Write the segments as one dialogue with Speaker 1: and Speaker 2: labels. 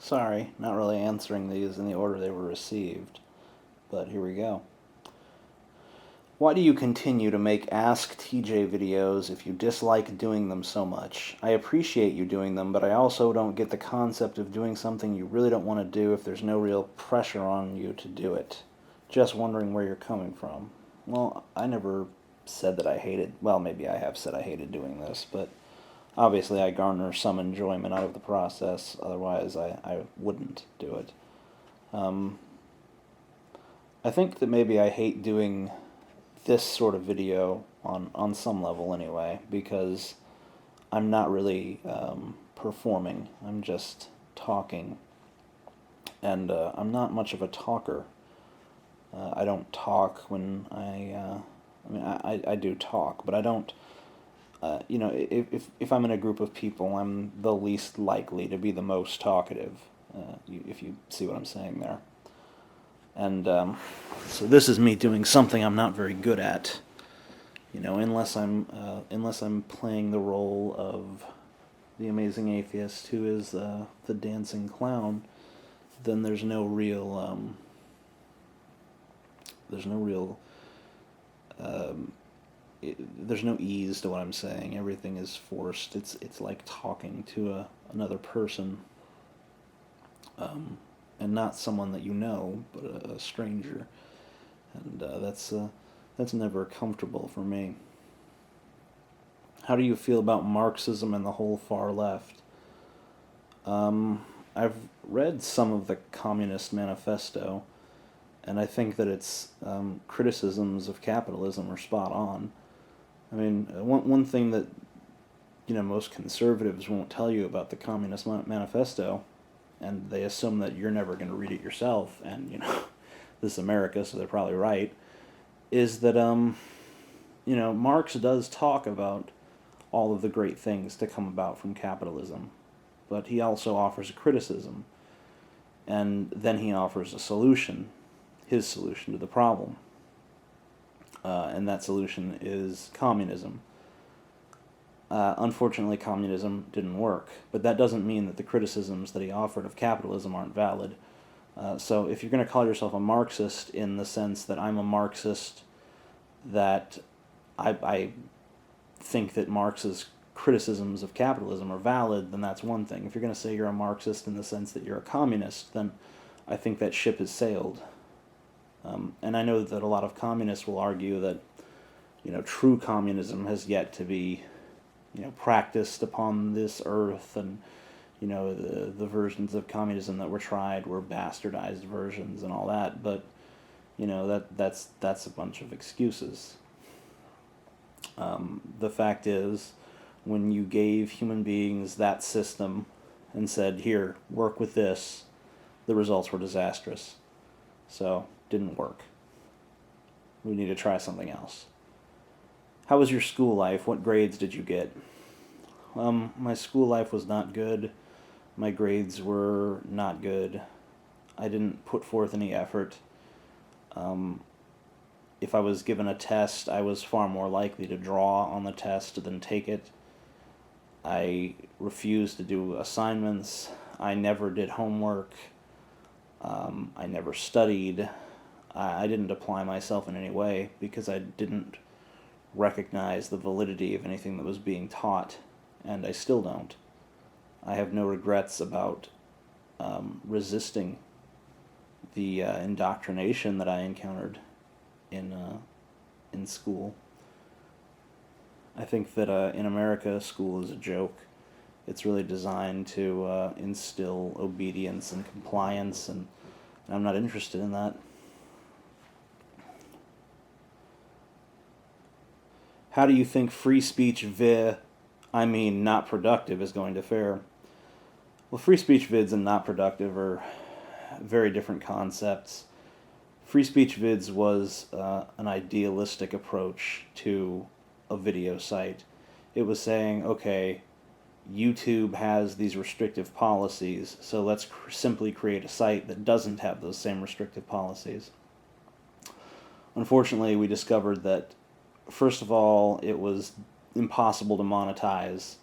Speaker 1: Sorry, not really answering these in the order they were received, but here we go. Why do you continue to make Ask TJ videos if you dislike doing them so much? I appreciate you doing them, but I also don't get the concept of doing something you really don't want to do if there's no real pressure on you to do it. Just wondering where you're coming from. Well, I never said that I hated, well, maybe I have said I hated doing this, but obviously I garner some enjoyment out of the process, otherwise I wouldn't do it. I think that maybe I hate doing this sort of video on some level anyway, because I'm not really performing, I'm just talking, and I'm not much of a talker. I don't talk when I do talk, but I don't, if I'm in a group of people, I'm the least likely to be the most talkative, if you see what I'm saying there. And so this is me doing something I'm not very good at, unless I'm playing the role of the amazing atheist who is the dancing clown. Then there's no real there's no ease to what I'm saying. Everything is forced. It's like talking to another person, and not someone that you know, but a stranger, and that's never comfortable for me. How do you feel about Marxism and the whole far left? I've read some of the Communist Manifesto, and I think that its criticisms of capitalism are spot on. I mean, one thing that most conservatives won't tell you about the Communist Manifesto, and they assume that you're never going to read it yourself, and this is America, so they're probably right, is that Marx does talk about all of the great things to come about from capitalism, but he also offers a criticism, and then he offers a solution, his solution to the problem. And that solution is communism. Unfortunately, communism didn't work, but that doesn't mean that the criticisms that he offered of capitalism aren't valid. So if you're going to call yourself a Marxist in the sense that I'm a Marxist, that I think that Marx's criticisms of capitalism are valid, then that's one thing. If you're going to say you're a Marxist in the sense that you're a communist, then I think that ship has sailed. And I know that a lot of communists will argue that, true communism has yet to be, practiced upon this earth, and, the versions of communism that were tried were bastardized versions and all that, but, that's a bunch of excuses. The fact is, when you gave human beings that system and said, here, work with this, the results were disastrous. So, didn't work. We need to try something else. How was your school life? What grades did you get? My school life was not good. My grades were not good. I didn't put forth any effort. If I was given a test, I was far more likely to draw on the test than take it. I refused to do assignments. I never did homework. I never studied. I didn't apply myself in any way because I didn't recognize the validity of anything that was being taught, and I still don't. I have no regrets about resisting the indoctrination that I encountered in school. I think that in America, school is a joke. It's really designed to instill obedience and compliance, and I'm not interested in that. How do you think free speech not productive, is going to fare? Well, free speech vids and not productive are very different concepts. Free speech vids was an idealistic approach to a video site. It was saying, okay, YouTube has these restrictive policies, so let's simply create a site that doesn't have those same restrictive policies. Unfortunately, we discovered that, first of all, it was impossible to monetize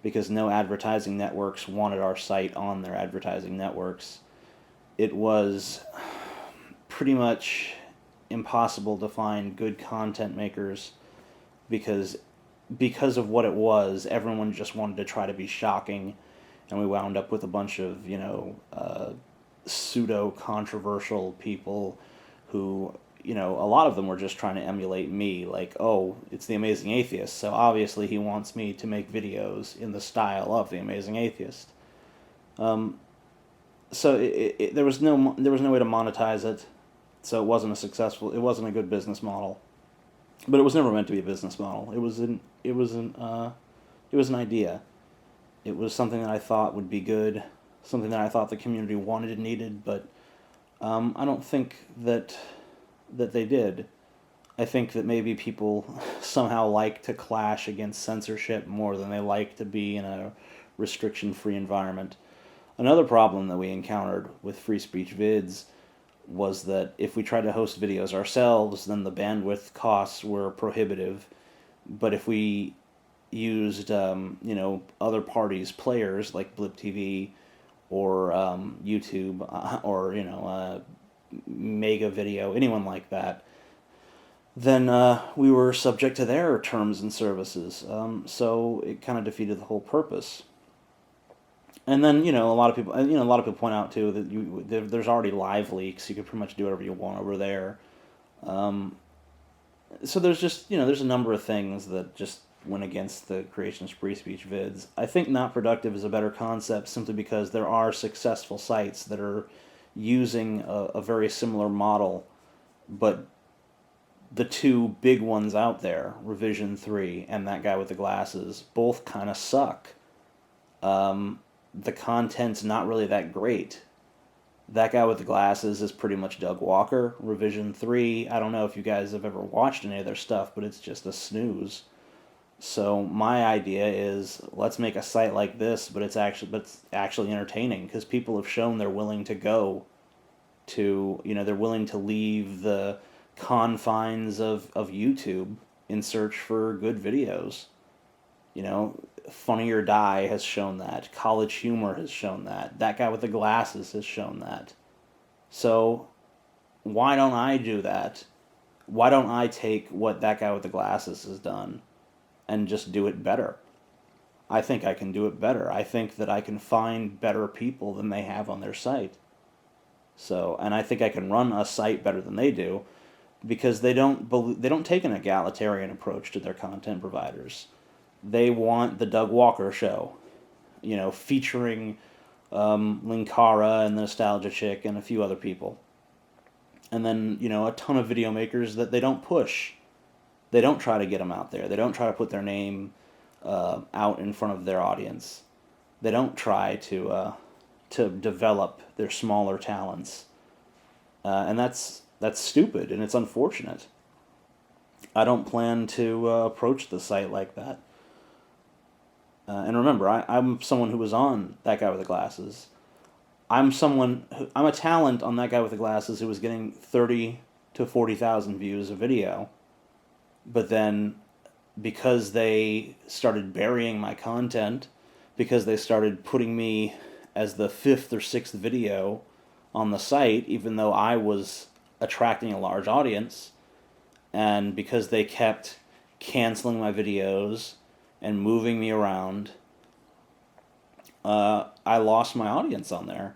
Speaker 1: because no advertising networks wanted our site on their advertising networks. It was pretty much impossible to find good content makers because of what it was. Everyone just wanted to try to be shocking, and we wound up with a bunch of pseudo controversial people who, a lot of them were just trying to emulate me. Like, oh, it's The Amazing Atheist, so obviously he wants me to make videos in the style of The Amazing Atheist. So there was no way to monetize it, so it wasn't a good business model. But it was never meant to be a business model. It was an idea. It was something that I thought would be good, something that I thought the community wanted and needed, but I don't think that they did. I think that maybe people somehow like to clash against censorship more than they like to be in a restriction-free environment. Another problem that we encountered with free speech vids was that if we tried to host videos ourselves, then the bandwidth costs were prohibitive. But if we used, other parties' players like Blip TV or YouTube or Mega Video, anyone like that, then we were subject to their terms and services. So it kind of defeated the whole purpose. And then a lot of people point out too that there's already live leaks. You can pretty much do whatever you want over there. So there's just there's a number of things that just went against the creation of free speech vids. I think not productive is a better concept simply because there are successful sites that are using a very similar model, but the two big ones out there, Revision 3 and That Guy with the Glasses, both kind of suck. The content's not really that great. That Guy with the Glasses is pretty much Doug Walker. Revision 3, I don't know if you guys have ever watched any of their stuff, but it's just a snooze. So my idea is, let's make a site like this, but it's actually entertaining, because people have shown they're willing to go to, they're willing to leave the confines of YouTube in search for good videos. Funny or Die has shown that. College Humor has shown that. That Guy with the Glasses has shown that. So why don't I do that? Why don't I take what That Guy with the Glasses has done and just do it better? I think I can do it better. I think that I can find better people than they have on their site. So, and I think I can run a site better than they do, because they don't take an egalitarian approach to their content providers. They want the Doug Walker show, featuring Linkara and the Nostalgia Chick and a few other people. And then, a ton of video makers that they don't push. They don't try to get them out there. They don't try to put their name out in front of their audience. They don't try to develop their smaller talents. And that's stupid, and it's unfortunate. I don't plan to approach the site like that. And remember, I'm someone who was on That Guy with the Glasses. I'm a talent on That Guy with the Glasses who was getting 30 to 40,000 views a video. But then, because they started burying my content, because they started putting me as the 5th or 6th video on the site, even though I was attracting a large audience, and because they kept canceling my videos and moving me around, I lost my audience on there.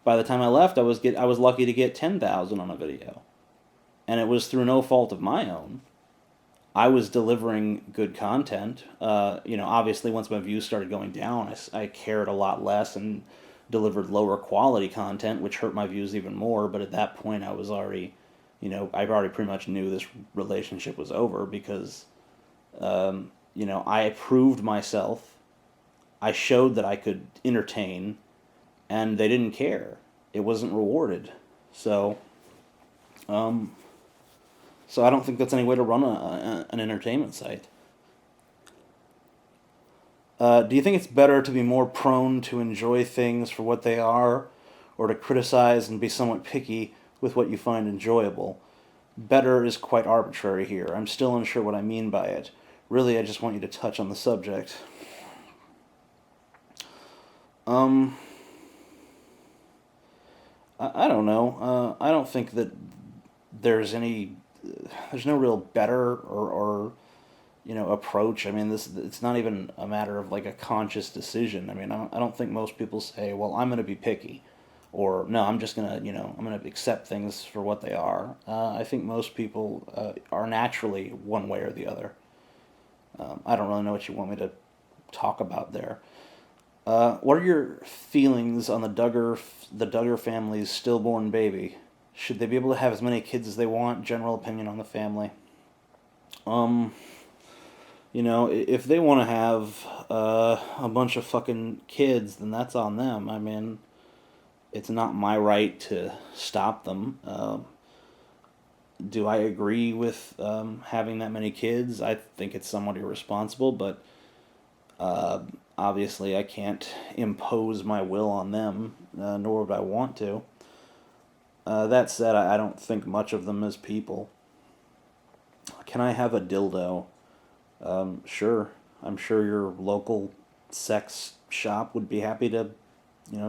Speaker 1: By the time I left, I was lucky to get 10,000 on a video, and it was through no fault of my own. I was delivering good content. Obviously, once my views started going down, I cared a lot less and delivered lower quality content, which hurt my views even more. But at that point, I was already, I already pretty much knew this relationship was over, because I proved myself. I showed that I could entertain, and they didn't care. It wasn't rewarded. So I don't think that's any way to run an entertainment site. Do you think it's better to be more prone to enjoy things for what they are, or to criticize and be somewhat picky with what you find enjoyable? Better is quite arbitrary here. I'm still unsure what I mean by it. Really, I just want you to touch on the subject. Um, I don't know. I don't think that there's any, there's no real better or approach. I mean, it's not even a matter of like a conscious decision. I mean, I don't think most people say, well, I'm going to be picky, or no, I'm just going to, I'm going to accept things for what they are. I think most people are naturally one way or the other. I don't really know what you want me to talk about there. What are your feelings on the Duggar family's stillborn baby? Should they be able to have as many kids as they want? General opinion on the family. Um, if they want to have a bunch of fucking kids, then that's on them. I mean, it's not my right to stop them. Do I agree with having that many kids? I think it's somewhat irresponsible, but uh, obviously I can't impose my will on them, nor would I want to. That said, I don't think much of them as people. Can I have a dildo? Sure. I'm sure your local sex shop would be happy to,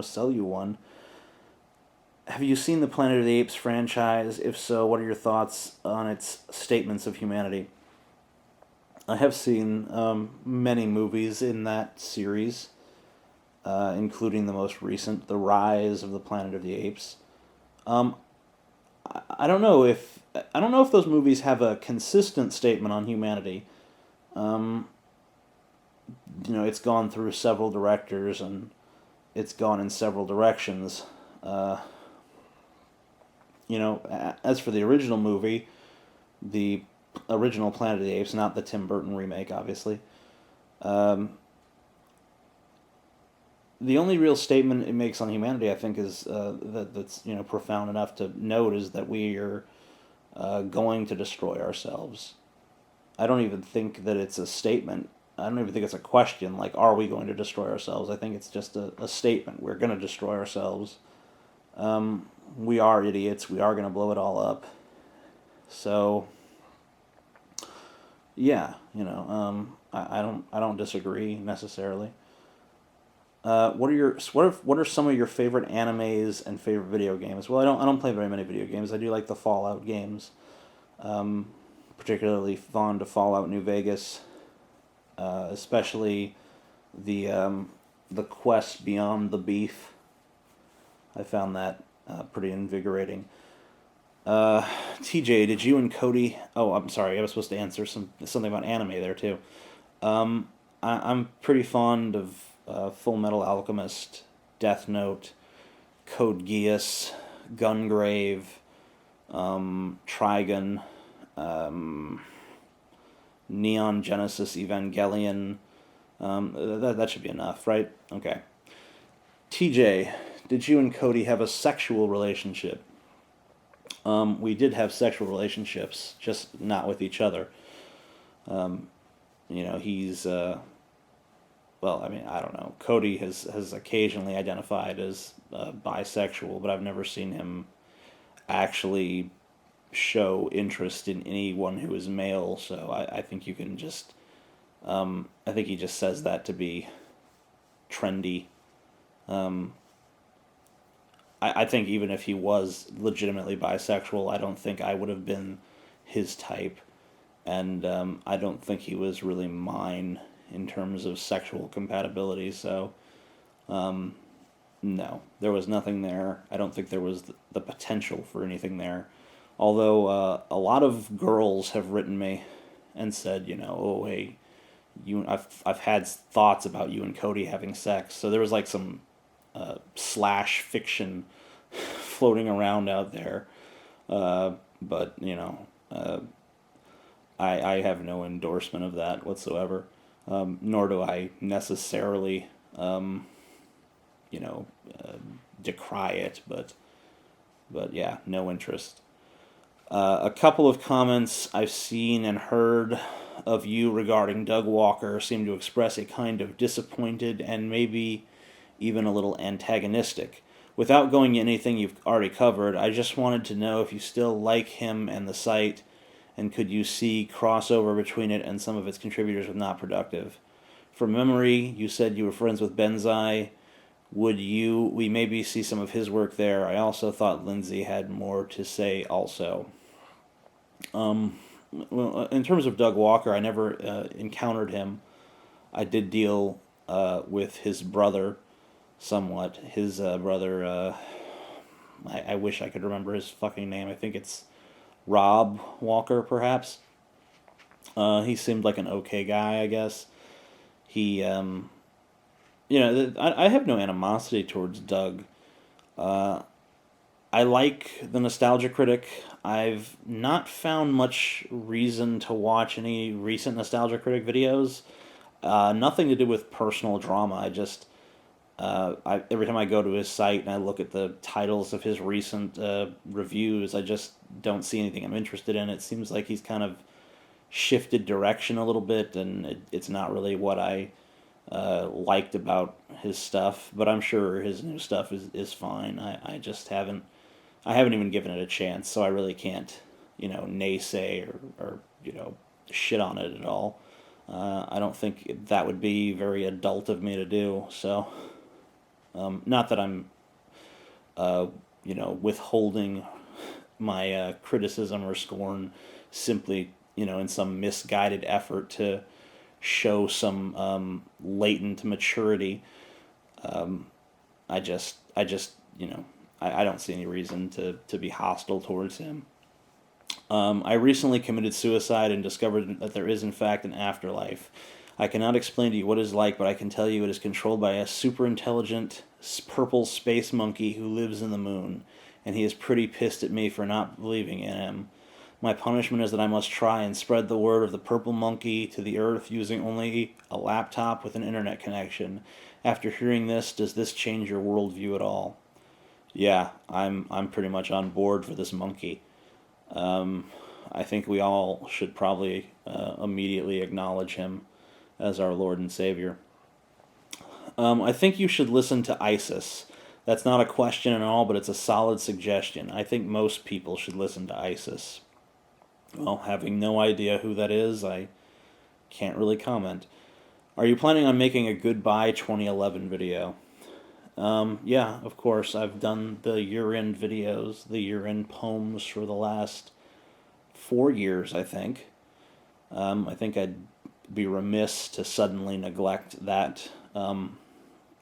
Speaker 1: sell you one. Have you seen the Planet of the Apes franchise? If so, what are your thoughts on its statements of humanity? I have seen many movies in that series, including the most recent, The Rise of the Planet of the Apes. Um, I don't know if those movies have a consistent statement on humanity. Um, it's gone through several directors and it's gone in several directions. Uh, as for the original movie, the original Planet of the Apes, not the Tim Burton remake, obviously. Um, the only real statement it makes on humanity, I think, is that's profound enough to note is that we are going to destroy ourselves. I don't even think that it's a statement. I don't even think it's a question. Like, are we going to destroy ourselves? I think it's just a statement. We're going to destroy ourselves. We are idiots. We are going to blow it all up. So, yeah, I don't disagree necessarily. What are some of your favorite animes and favorite video games? Well, I don't play very many video games. I do like the Fallout games. Um, Particularly fond of Fallout New Vegas, especially the quest beyond the beef. I found that pretty invigorating. Uh, TJ, did you and Cody? Oh, I'm sorry. I was supposed to answer something about anime there too. I'm pretty fond of Full Metal Alchemist, Death Note, Code Geass, Gungrave, Trigun, um, Neon Genesis Evangelion. That should be enough, right? Okay. TJ, did you and Cody have a sexual relationship? We did have sexual relationships, just not with each other. Um, he's well, I mean, I don't know. Cody has occasionally identified as bisexual, but I've never seen him actually show interest in anyone who is male. So I think you can just, I think he just says that to be trendy. Um, I think even if he was legitimately bisexual, I don't think I would have been his type, and I don't think he was really mine in terms of sexual compatibility. So, um, no, there was nothing there. I don't think there was the potential for anything there. Although a lot of girls have written me and said, oh hey, I've had thoughts about you and Cody having sex. So there was like some slash fiction floating around out there. But I have no endorsement of that whatsoever. Nor do I necessarily um, you know uh, decry it. But yeah, no interest. A couple of comments I've seen and heard of you regarding Doug Walker seem to express a kind of disappointed and maybe even a little antagonistic. Without going into anything you've already covered, I just wanted to know if you still like him and the site, and could you see crossover between it and some of its contributors with Not Productive? From memory, you said you were friends with Benzai. Would we maybe see some of his work there? I also thought Lindsay had more to say also. Well, in terms of Doug Walker, I never encountered him. I did deal with his brother somewhat. His brother, I wish I could remember his fucking name. I think it's Rob Walker, perhaps. He seemed like an okay guy, I guess. He, I have no animosity towards Doug. I like the Nostalgia Critic. I've not found much reason to watch any recent Nostalgia Critic videos. Nothing to do with personal drama. Every time I go to his site and I look at the titles of his recent reviews, I just don't see anything I'm interested in. It seems like he's kind of shifted direction a little bit, and it's not really what I liked about his stuff. But I'm sure his new stuff is fine. I just haven't even given it a chance, so I really can't, naysay or shit on it at all. I don't think that would be very adult of me to do. So, not that I'm, withholding my criticism or scorn simply, in some misguided effort to show some latent maturity. I don't see any reason to be hostile towards him. I recently committed suicide and discovered that there is, in fact, an afterlife. I cannot explain to you what it is like, but I can tell you it is controlled by a super intelligent purple space monkey who lives in the moon, and he is pretty pissed at me for not believing in him. My punishment is that I must try and spread the word of the purple monkey to the earth using only a laptop with an internet connection. After hearing this, does this change your worldview at all? Yeah, I'm pretty much on board for this monkey. I think we all should probably immediately acknowledge him as our Lord and Savior. I think you should listen to ISIS. That's not a question at all, but it's a solid suggestion. I think most people should listen to ISIS. Well, having no idea who that is, I can't really comment. Are you planning on making a Goodbye 2011 video? Yeah, of course. I've done the year-end videos, the year-end poems for the last 4 years, I think. I think I'd be remiss to suddenly neglect that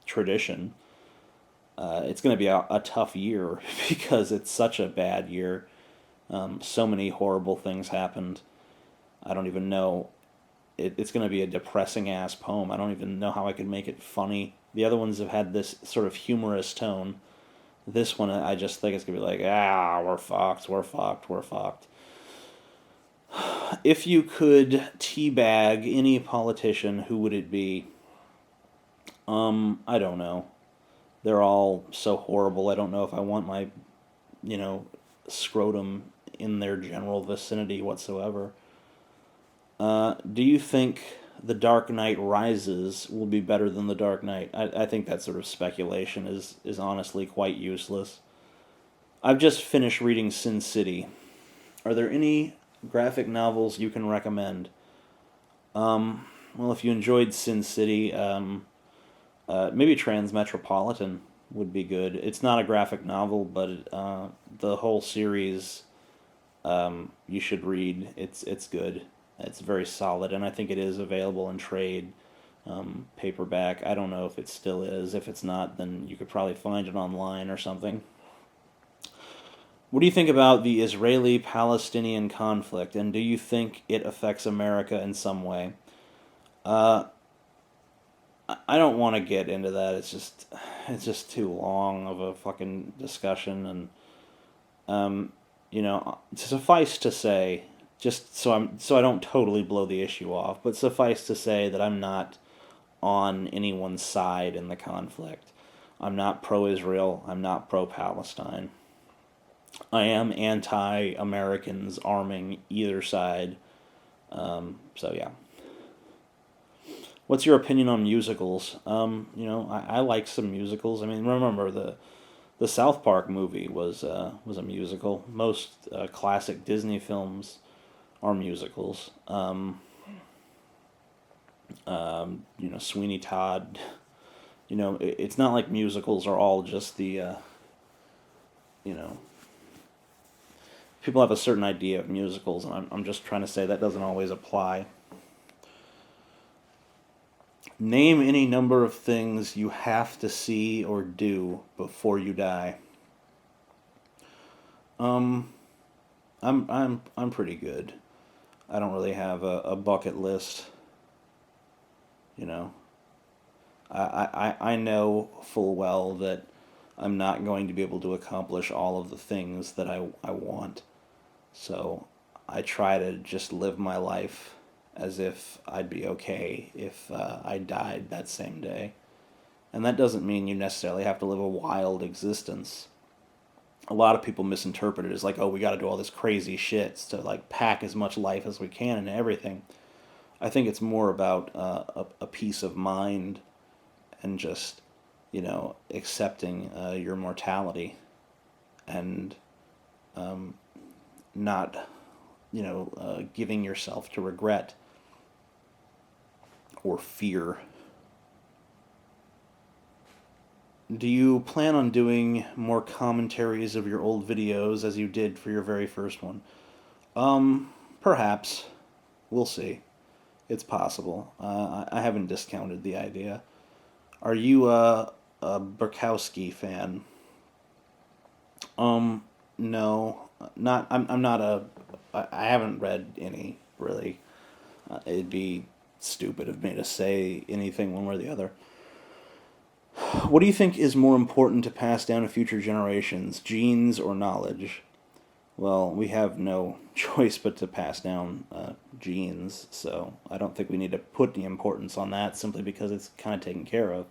Speaker 1: tradition. It's going to be a tough year because it's such a bad year. So many horrible things happened. I don't even know. It's going to be a depressing ass poem. I don't even know how I could make it funny. The other ones have had this sort of humorous tone. This one, I just think it's going to be like, we're fucked, we're fucked, we're fucked. If you could teabag any politician, who would it be? I don't know. They're all so horrible. I don't know if I want my, scrotum in their general vicinity whatsoever. Do you think The Dark Knight Rises will be better than The Dark Knight? I think that sort of speculation is honestly quite useless. I've just finished reading Sin City. Are there any graphic novels you can recommend? Well, if you enjoyed Sin City, maybe Transmetropolitan would be good. It's not a graphic novel, but the whole series you should read. It's good. It's very solid, and I think it is available in trade, paperback. I don't know if it still is. If it's not, then you could probably find it online or something. What do you think about the Israeli-Palestinian conflict, and do you think it affects America in some way? Uh, I don't want to get into that. It's just too long of a fucking discussion, and suffice to say, just so I don't totally blow the issue off, but suffice to say that I'm not on anyone's side in the conflict. I'm not pro-Israel. I'm not pro-Palestine. I am anti-Americans arming either side. So yeah. What's your opinion on musicals? I like some musicals. I mean, remember the South Park movie was a musical. Most classic Disney films are musicals. Sweeney Todd It's not like musicals are all just the, you know, people have a certain idea of musicals, and I'm just trying to say that doesn't always apply. Name any number of things you have to see or do before you die. Um, I'm pretty good. I don't really have a bucket list. You know, I know full well that I'm not going to be able to accomplish all of the things that I want. So I try to just live my life as if I'd be okay if I died that same day. And that doesn't mean you necessarily have to live a wild existence. A lot of people misinterpret it as like, oh, we got to do all this crazy shit to like pack as much life as we can into everything. I think it's more about a peace of mind and just, accepting your mortality and not, giving yourself to regret or fear. Do you plan on doing more commentaries of your old videos as you did for your very first one? Perhaps. We'll see. It's possible. I haven't discounted the idea. Are you a Burkowski fan? No, not. I'm not a. I haven't read any really. It'd be stupid of me to say anything one way or the other. What do you think is more important to pass down to future generations, genes or knowledge? Well, we have no choice but to pass down genes, so I don't think we need to put the importance on that simply because it's kind of taken care of.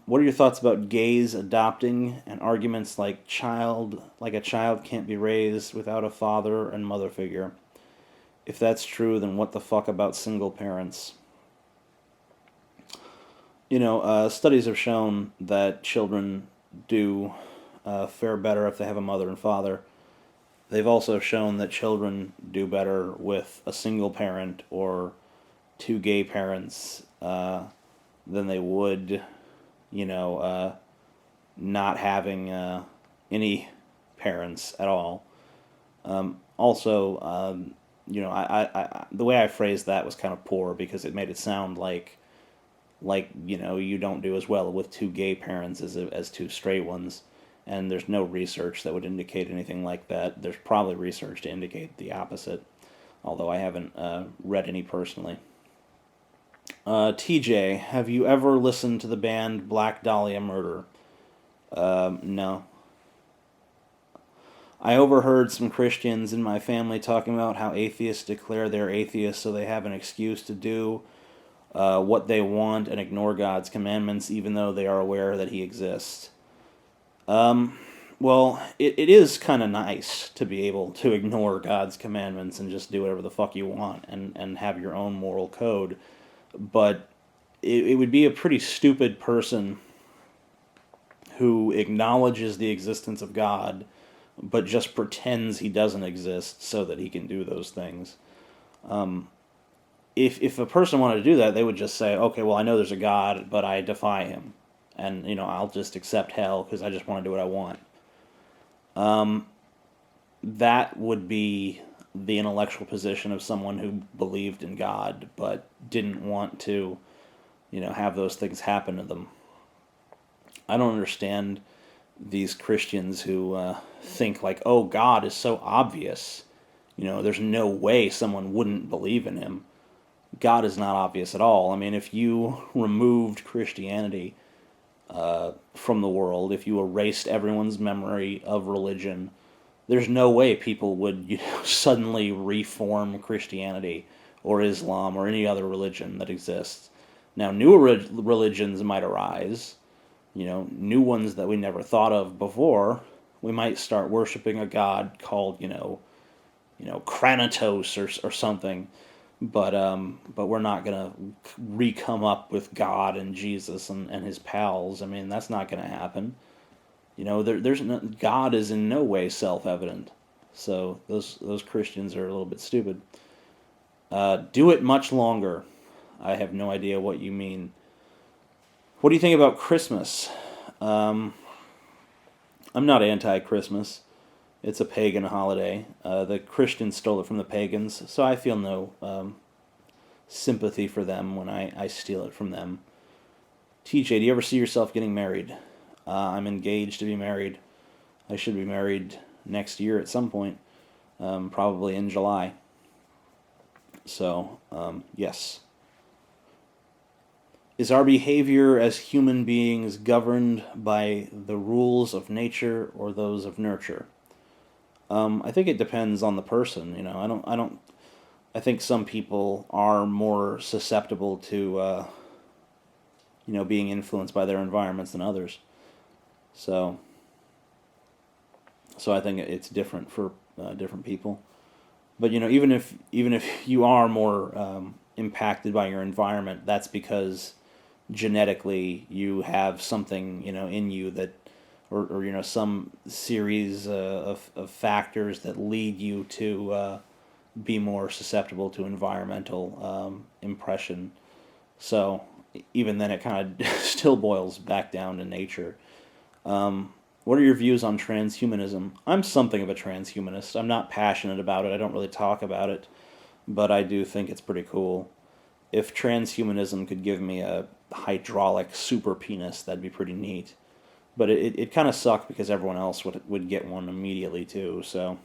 Speaker 1: What are your thoughts about gays adopting and arguments like a child can't be raised without a father and mother figure? If that's true, then what the fuck about single parents? Studies have shown that children do fare better if they have a mother and father. They've also shown that children do better with a single parent or two gay parents than they would, not having any parents at all. Also, the way I phrased that was kind of poor because it made it sound like you don't do as well with two gay parents as two straight ones, and there's no research that would indicate anything like that. There's probably research to indicate the opposite, although I haven't read any personally. TJ, have you ever listened to the band Black Dahlia Murder? No. I overheard some Christians in my family talking about how atheists declare they're atheists so they have an excuse to do what they want and ignore God's commandments even though they are aware that He exists. Well, it is kind of nice to be able to ignore God's commandments and just do whatever the fuck you want and have your own moral code. But it would be a pretty stupid person who acknowledges the existence of God but just pretends He doesn't exist so that he can do those things. If a person wanted to do that, they would just say, okay, well, I know there's a God, but I defy Him. And, I'll just accept hell because I just want to do what I want. That would be the intellectual position of someone who believed in God but didn't want to, have those things happen to them. I don't understand these Christians who think like, oh, God is so obvious. There's no way someone wouldn't believe in Him. God is not obvious at all. I mean, if you removed Christianity from the world, if you erased everyone's memory of religion, there's no way people would suddenly reform Christianity or Islam or any other religion that exists. Now, new religions might arise, new ones that we never thought of before. We might start worshiping a god called, Kranatos or something. But we're not gonna re-come up with God and Jesus and His pals. I mean, that's not gonna happen. There's no, God is in no way self-evident. So those Christians are a little bit stupid. Do it much longer. I have no idea what you mean. What do you think about Christmas? Um, I'm not anti-Christmas. It's a pagan holiday. The Christians stole it from the pagans, so I feel no sympathy for them when I steal it from them. TJ, do you ever see yourself getting married? I'm engaged to be married. I should be married next year at some point, probably in July. So, yes. Is our behavior as human beings governed by the rules of nature or those of nurture? I think it depends on the person. I think some people are more susceptible to, being influenced by their environments than others. So, so I think it's different for different people. But even if you are more impacted by your environment, that's because genetically you have something in you that, or some series of factors that lead you to be more susceptible to environmental impression. So even then, it kind of still boils back down to nature. What are your views on transhumanism? I'm something of a transhumanist. I'm not passionate about it. I don't really talk about it, but I do think it's pretty cool. If transhumanism could give me a hydraulic super penis, that'd be pretty neat. But it kind of sucked because everyone else would get one immediately too. So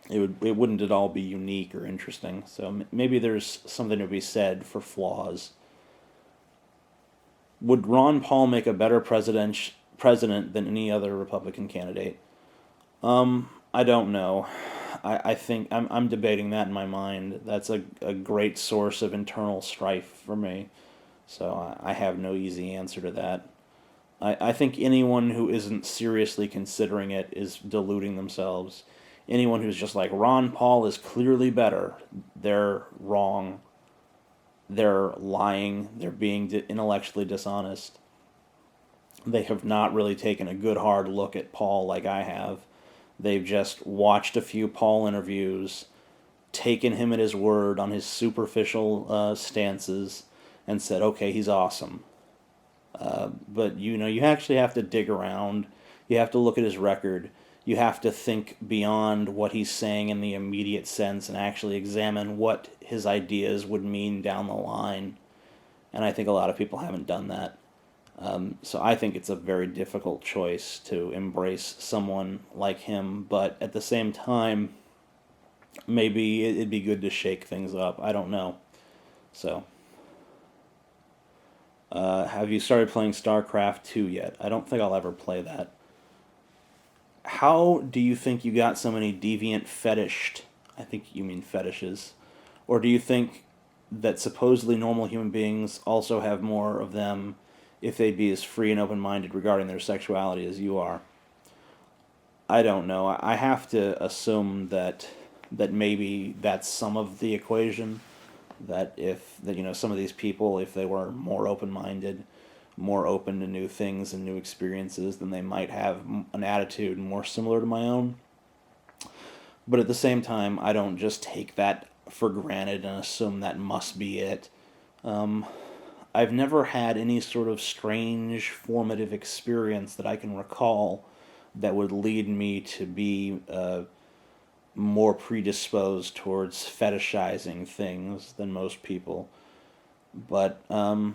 Speaker 1: it wouldn't at all be unique or interesting. So maybe there's something to be said for flaws. Would Ron Paul make a better president than any other Republican candidate? I don't know. I think I'm debating that in my mind. That's a great source of internal strife for me. So I have no easy answer to that. I think anyone who isn't seriously considering it is deluding themselves. Anyone who's just like, Ron Paul is clearly better, they're wrong. They're lying. They're being intellectually dishonest. They have not really taken a good hard look at Paul like I have. They've just watched a few Paul interviews, taken him at his word on his superficial stances, and said, okay, he's awesome. But you actually have to dig around. You have to look at his record. You have to think beyond what he's saying in the immediate sense and actually examine what his ideas would mean down the line. And I think a lot of people haven't done that. So I think it's a very difficult choice to embrace someone like him, but at the same time, maybe it'd be good to shake things up. I don't know. So, have you started playing StarCraft 2 yet? I don't think I'll ever play that. How do you think you got so many deviant fetished? I think you mean fetishes. Or do you think that supposedly normal human beings also have more of them if they'd be as free and open-minded regarding their sexuality as you are? I don't know. I have to assume that maybe that's some of the equation. That some of these people, if they were more open-minded, more open to new things and new experiences, then they might have an attitude more similar to my own. But at the same time, I don't just take that for granted and assume that must be it. I've never had any sort of strange formative experience that I can recall that would lead me to be more predisposed towards fetishizing things than most people. But here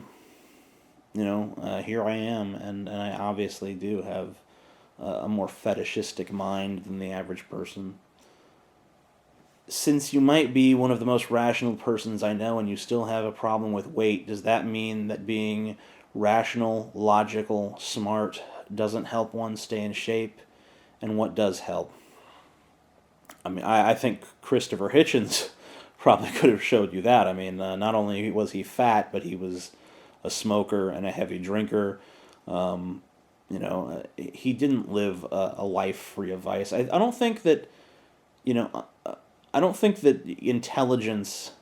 Speaker 1: I am, and I obviously do have a more fetishistic mind than the average person. Since you might be one of the most rational persons I know and you still have a problem with weight, does that mean that being rational, logical, smart doesn't help one stay in shape? And what does help? I mean, I think Christopher Hitchens probably could have showed you that. I mean, not only was he fat, but he was a smoker and a heavy drinker. He didn't live a life free of vice. I don't think that, I don't think that intelligence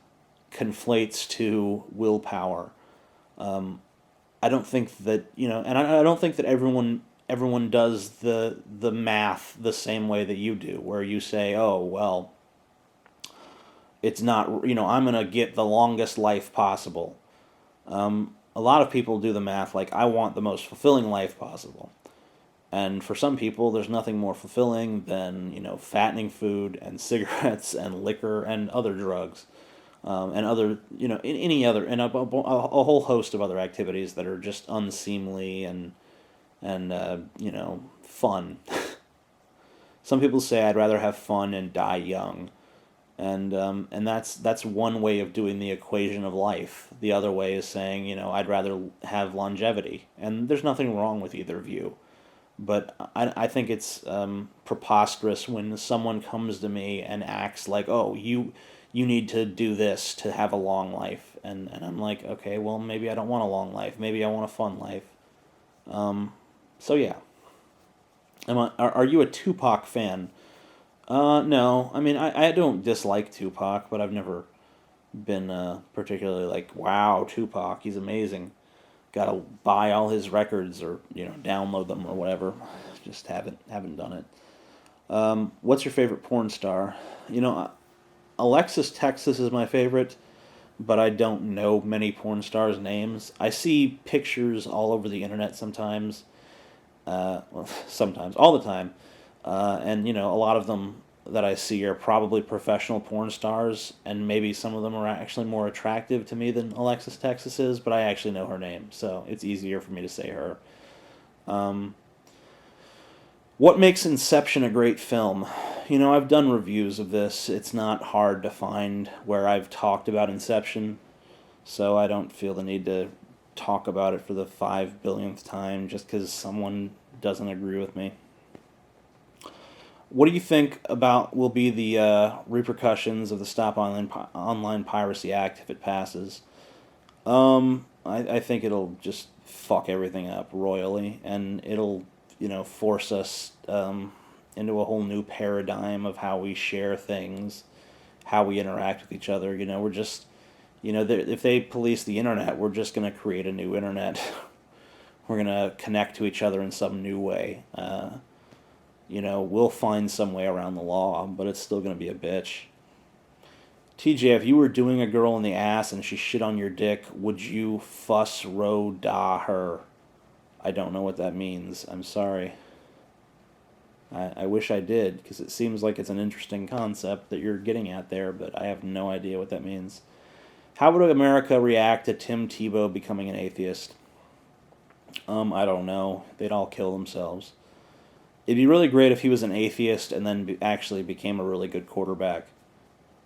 Speaker 1: conflates to willpower. I don't think that and I don't think that everyone does the math the same way that you do, where you say, oh well, it's not I'm gonna get the longest life possible. A a lot of people do the math like, I want the most fulfilling life possible. And for some people, there's nothing more fulfilling than, fattening food and cigarettes and liquor and other drugs, and other, any other, and a whole host of other activities that are just unseemly and fun. Some people say I'd rather have fun and die young, and that's one way of doing the equation of life. The other way is saying, I'd rather have longevity, and there's nothing wrong with either view. But I think it's preposterous when someone comes to me and acts like, oh, you need to do this to have a long life. And I'm like, okay, well, maybe I don't want a long life. Maybe I want a fun life. So, yeah. Are you a Tupac fan? No. I mean, I don't dislike Tupac, but I've never been particularly like, wow, Tupac, he's amazing. Gotta buy all his records or download them or whatever. Just haven't done it. What's your favorite porn star? Alexis Texas is my favorite, but I don't know many porn stars' names. I see pictures all over the internet sometimes. Well, sometimes, all the time, and a lot of them that I see are probably professional porn stars, and maybe some of them are actually more attractive to me than Alexis Texas is, but I actually know her name, so it's easier for me to say her. What makes Inception a great film? I've done reviews of this. It's not hard to find where I've talked about Inception, so I don't feel the need to talk about it for the 5 billionth time just because someone doesn't agree with me. What do you think about will be the repercussions of the Stop Online Piracy Act if it passes? I think it'll just fuck everything up royally, and it'll force us into a whole new paradigm of how we share things, how we interact with each other. We're just if they police the internet, we're just going to create a new internet. We're going to connect to each other in some new way. We'll find some way around the law, but it's still going to be a bitch. TJ, if you were doing a girl in the ass and she shit on your dick, would you fuss row da her? I don't know what that means. I'm sorry. I wish I did, because it seems like it's an interesting concept that you're getting at there, but I have no idea what that means. How would America react to Tim Tebow becoming an atheist? I don't know. They'd all kill themselves. It'd be really great if he was an atheist and then actually became a really good quarterback.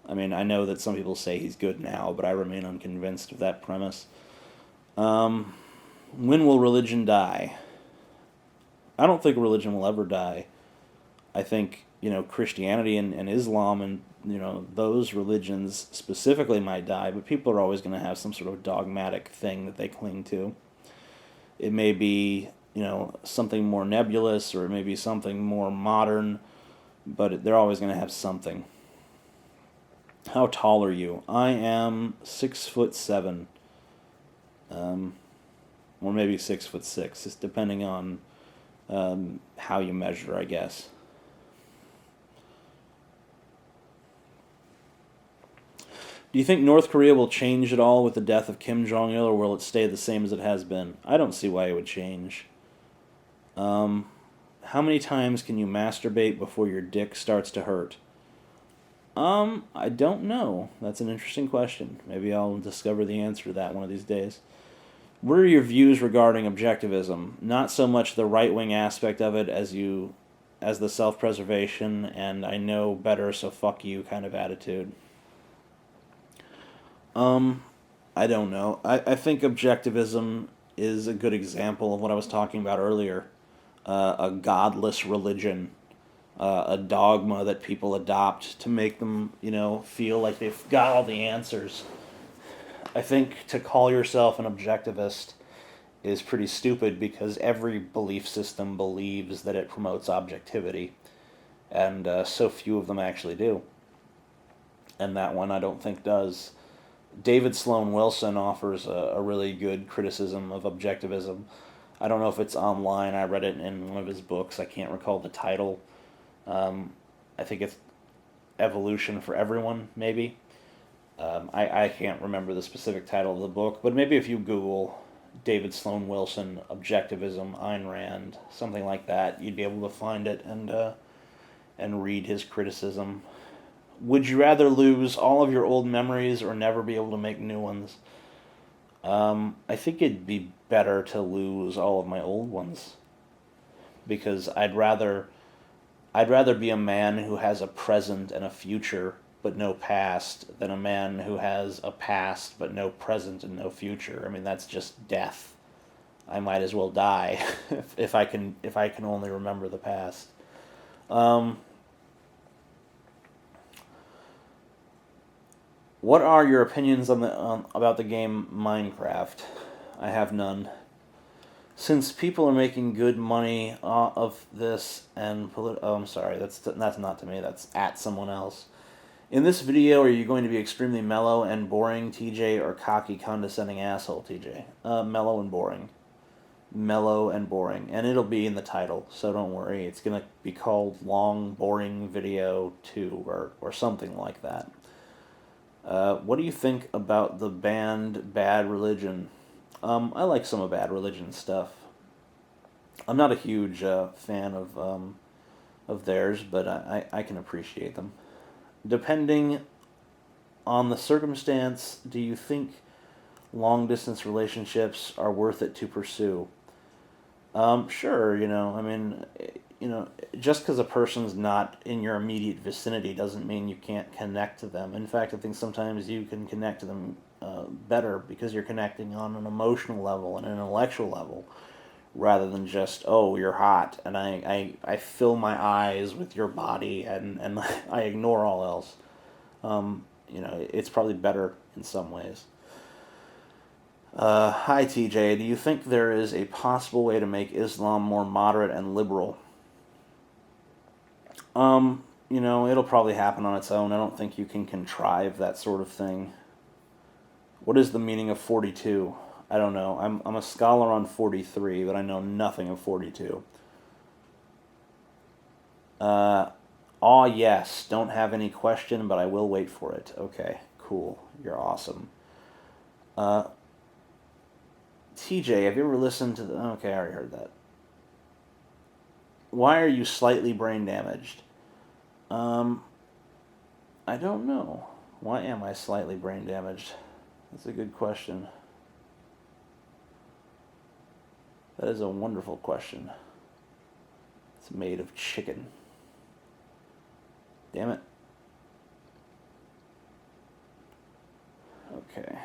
Speaker 1: I mean, I know that some people say he's good now, but I remain unconvinced of that premise. When will religion die? I don't think religion will ever die. I think, Christianity and Islam and, those religions specifically might die, but people are always going to have some sort of dogmatic thing that they cling to. It may be, something more nebulous, or it may be something more modern, but they're always going to have something. How tall are you? I am 6'7", or maybe 6'6", just depending on how you measure, I guess. Do you think North Korea will change at all with the death of Kim Jong-il, or will it stay the same as it has been? I don't see why it would change. How many times can you masturbate before your dick starts to hurt? I don't know. That's an interesting question. Maybe I'll discover the answer to that one of these days. What are your views regarding objectivism? Not so much the right-wing aspect of it as the self-preservation and I know better, so fuck you kind of attitude. I don't know. I think objectivism is a good example of what I was talking about earlier. A godless religion. A dogma that people adopt to make them, feel like they've got all the answers. I think to call yourself an objectivist is pretty stupid because every belief system believes that it promotes objectivity, and so few of them actually do. And that one I don't think does. David Sloan Wilson offers a really good criticism of objectivism. I don't know if it's online. I read it in one of his books. I can't recall the title. I think it's Evolution for Everyone, maybe. I can't remember the specific title of the book, but maybe if you Google David Sloan Wilson, Objectivism, Ayn Rand, something like that. You'd be able to find it and read his criticism. Would you rather lose all of your old memories or never be able to make new ones? I think it'd be better to lose all of my old ones, because I'd rather be a man who has a present and a future but no past than a man who has a past but no present and no future. I mean, that's just death. I might as well die if I can only remember the past. Um, what are your opinions about the game Minecraft? I have none. Since people are making good money of this oh, I'm sorry, that's not to me. That's at someone else. In this video, are you going to be extremely mellow and boring, TJ, or cocky, condescending asshole, TJ? Mellow and boring. Mellow and boring, and it'll be in the title, so don't worry. It's gonna be called Long Boring Video 2 or something like that. What do you think about the band Bad Religion? I like some of Bad Religion stuff. I'm not a huge fan of theirs, but I can appreciate them. Depending on the circumstance, do you think long distance relationships are worth it to pursue? Sure, I mean, just because a person's not in your immediate vicinity doesn't mean you can't connect to them. In fact, I think sometimes you can connect to them better because you're connecting on an emotional level and an intellectual level, rather than just, oh, you're hot, and I fill my eyes with your body, and I ignore all else. It's probably better in some ways. Hi, TJ. Do you think there is a possible way to make Islam more moderate and liberal? It'll probably happen on its own. I don't think you can contrive that sort of thing. What is the meaning of 42? I don't know. I'm a scholar on 43, but I know nothing of 42. Yes. Don't have any question, but I will wait for it. Okay, cool. You're awesome. TJ, have you ever listened to the... Okay, I already heard that. Why are you slightly brain damaged? I don't know. Why am I slightly brain damaged? That's a good question. That is a wonderful question. It's made of chicken. Damn it. Okay.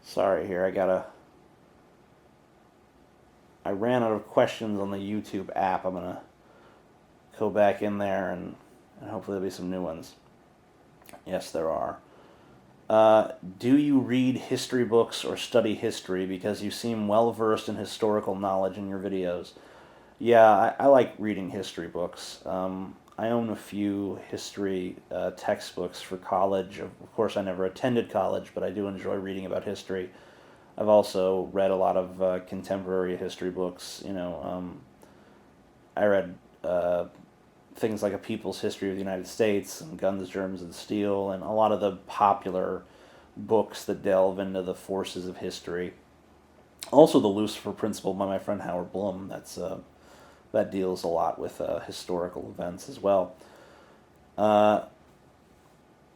Speaker 1: Sorry here, I ran out of questions on the YouTube app. I'm gonna go back in there and hopefully there'll be some new ones. Yes, there are. Do you read history books or study history, because you seem well versed in historical knowledge in your videos? Yeah, I like reading history books. I own a few history textbooks for college. Of course, I never attended college, but I do enjoy reading about history. I've also read a lot of contemporary history books. I read things like A People's History of the United States and Guns, Germs, and Steel, and a lot of the popular books that delve into the forces of history. Also, The Lucifer Principle by my friend Howard Blum. That deals a lot with historical events as well. But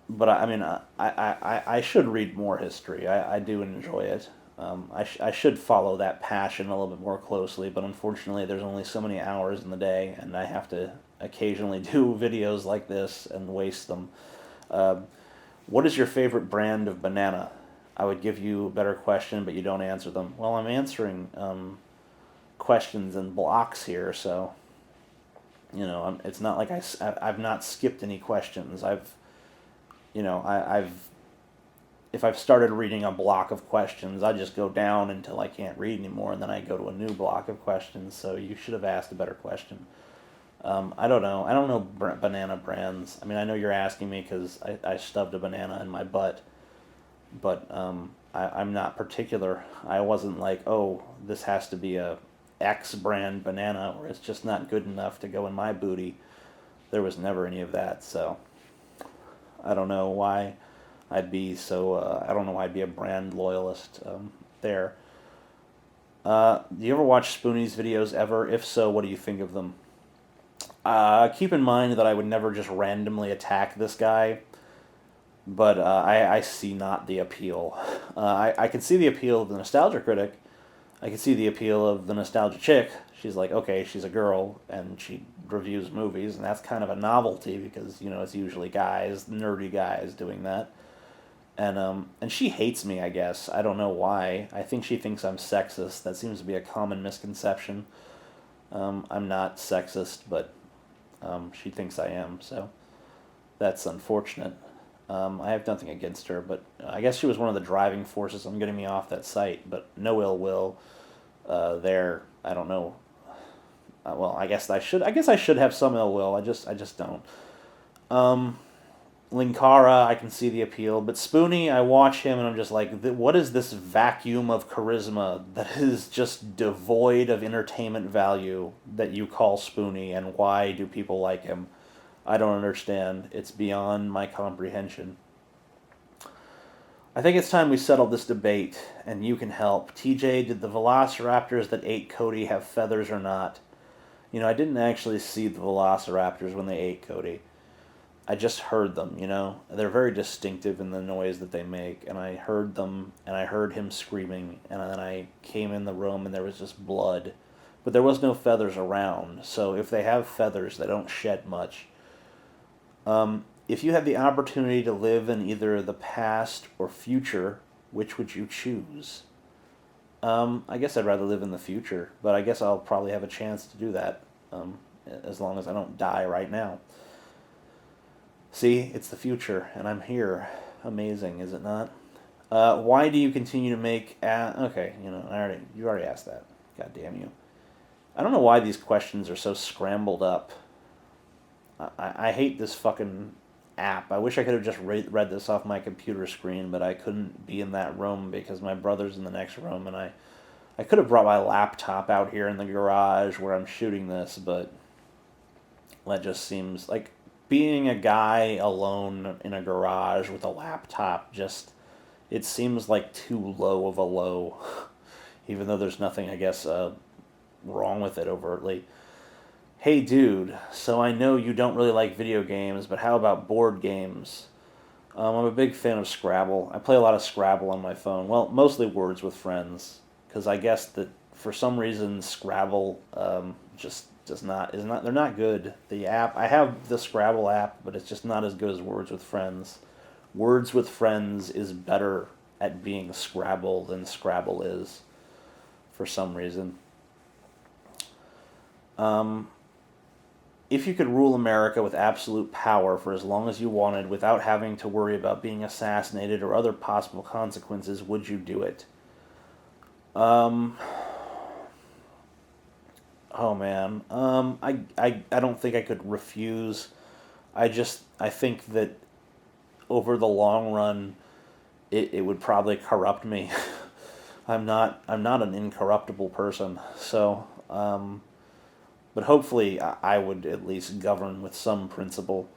Speaker 1: I mean, I should read more history. I do enjoy it. I should follow that passion a little bit more closely, but unfortunately there's only so many hours in the day, and I have to occasionally do videos like this and waste them. What is your favorite brand of banana? I would give you a better question, but you don't answer them. Well, I'm answering questions in blocks here, so it's not like I've not skipped any questions. I've if I've started reading a block of questions, I just go down until I can't read anymore, and then I go to a new block of questions. So you should have asked a better question. I don't know. I don't know banana brands. I mean, I know you're asking me because I stuffed a banana in my butt, but I'm not particular. I wasn't like, oh, this has to be a X brand banana, or it's just not good enough to go in my booty. There was never any of that, so I don't know why I'd be so, I don't know why I'd be a brand loyalist there. Do you ever watch Spoonie's videos ever? If so, what do you think of them? Keep in mind that I would never just randomly attack this guy, but I see not the appeal. I can see the appeal of the Nostalgia Critic. I can see the appeal of the Nostalgia Chick. She's like, okay, she's a girl, and she reviews movies, and that's kind of a novelty because, it's usually guys, nerdy guys doing that. And she hates me, I guess. I don't know why. I think she thinks I'm sexist. That seems to be a common misconception. I'm not sexist, but she thinks I am, so that's unfortunate. I have nothing against her, but I guess she was one of the driving forces on getting me off that site, but no ill will there. I don't know. Well, I guess I should have some ill will. I just don't. Linkara, I can see the appeal, but Spoonie, I watch him and I'm just like, what is this vacuum of charisma that is just devoid of entertainment value that you call Spoonie, and why do people like him? I don't understand. It's beyond my comprehension. I think it's time we settled this debate, and you can help. TJ, did the velociraptors that ate Cody have feathers or not? I didn't actually see the velociraptors when they ate Cody. I just heard them, They're very distinctive in the noise that they make, and I heard them, and I heard him screaming, and then I came in the room and there was just blood. But there was no feathers around, so if they have feathers, they don't shed much. If you had the opportunity to live in either the past or future, which would you choose? I guess I'd rather live in the future, but I guess I'll probably have a chance to do that, as long as I don't die right now. See, it's the future, and I'm here. Amazing, is it not? Why do you continue to make... okay, you already asked that. God damn you. I don't know why these questions are so scrambled up. I hate this fucking app. I wish I could have just read this off my computer screen, but I couldn't be in that room because my brother's in the next room, and I could have brought my laptop out here in the garage where I'm shooting this, but that just seems like... Being a guy alone in a garage with a laptop, it seems like too low of a low, even though there's nothing, I guess, wrong with it overtly. Hey dude, so I know you don't really like video games, but how about board games? I'm a big fan of Scrabble. I play a lot of Scrabble on my phone. Well, mostly Words with Friends, because I guess that for some reason Scrabble they're not good. The app, I have the Scrabble app, but it's just not as good as Words with Friends. Words with Friends is better at being Scrabble than Scrabble is, for some reason. If you could rule America with absolute power for as long as you wanted without having to worry about being assassinated or other possible consequences, would you do it? Oh man, I don't think I could refuse. I think that over the long run, it would probably corrupt me. I'm not an incorruptible person, so but hopefully I would at least govern with some principle.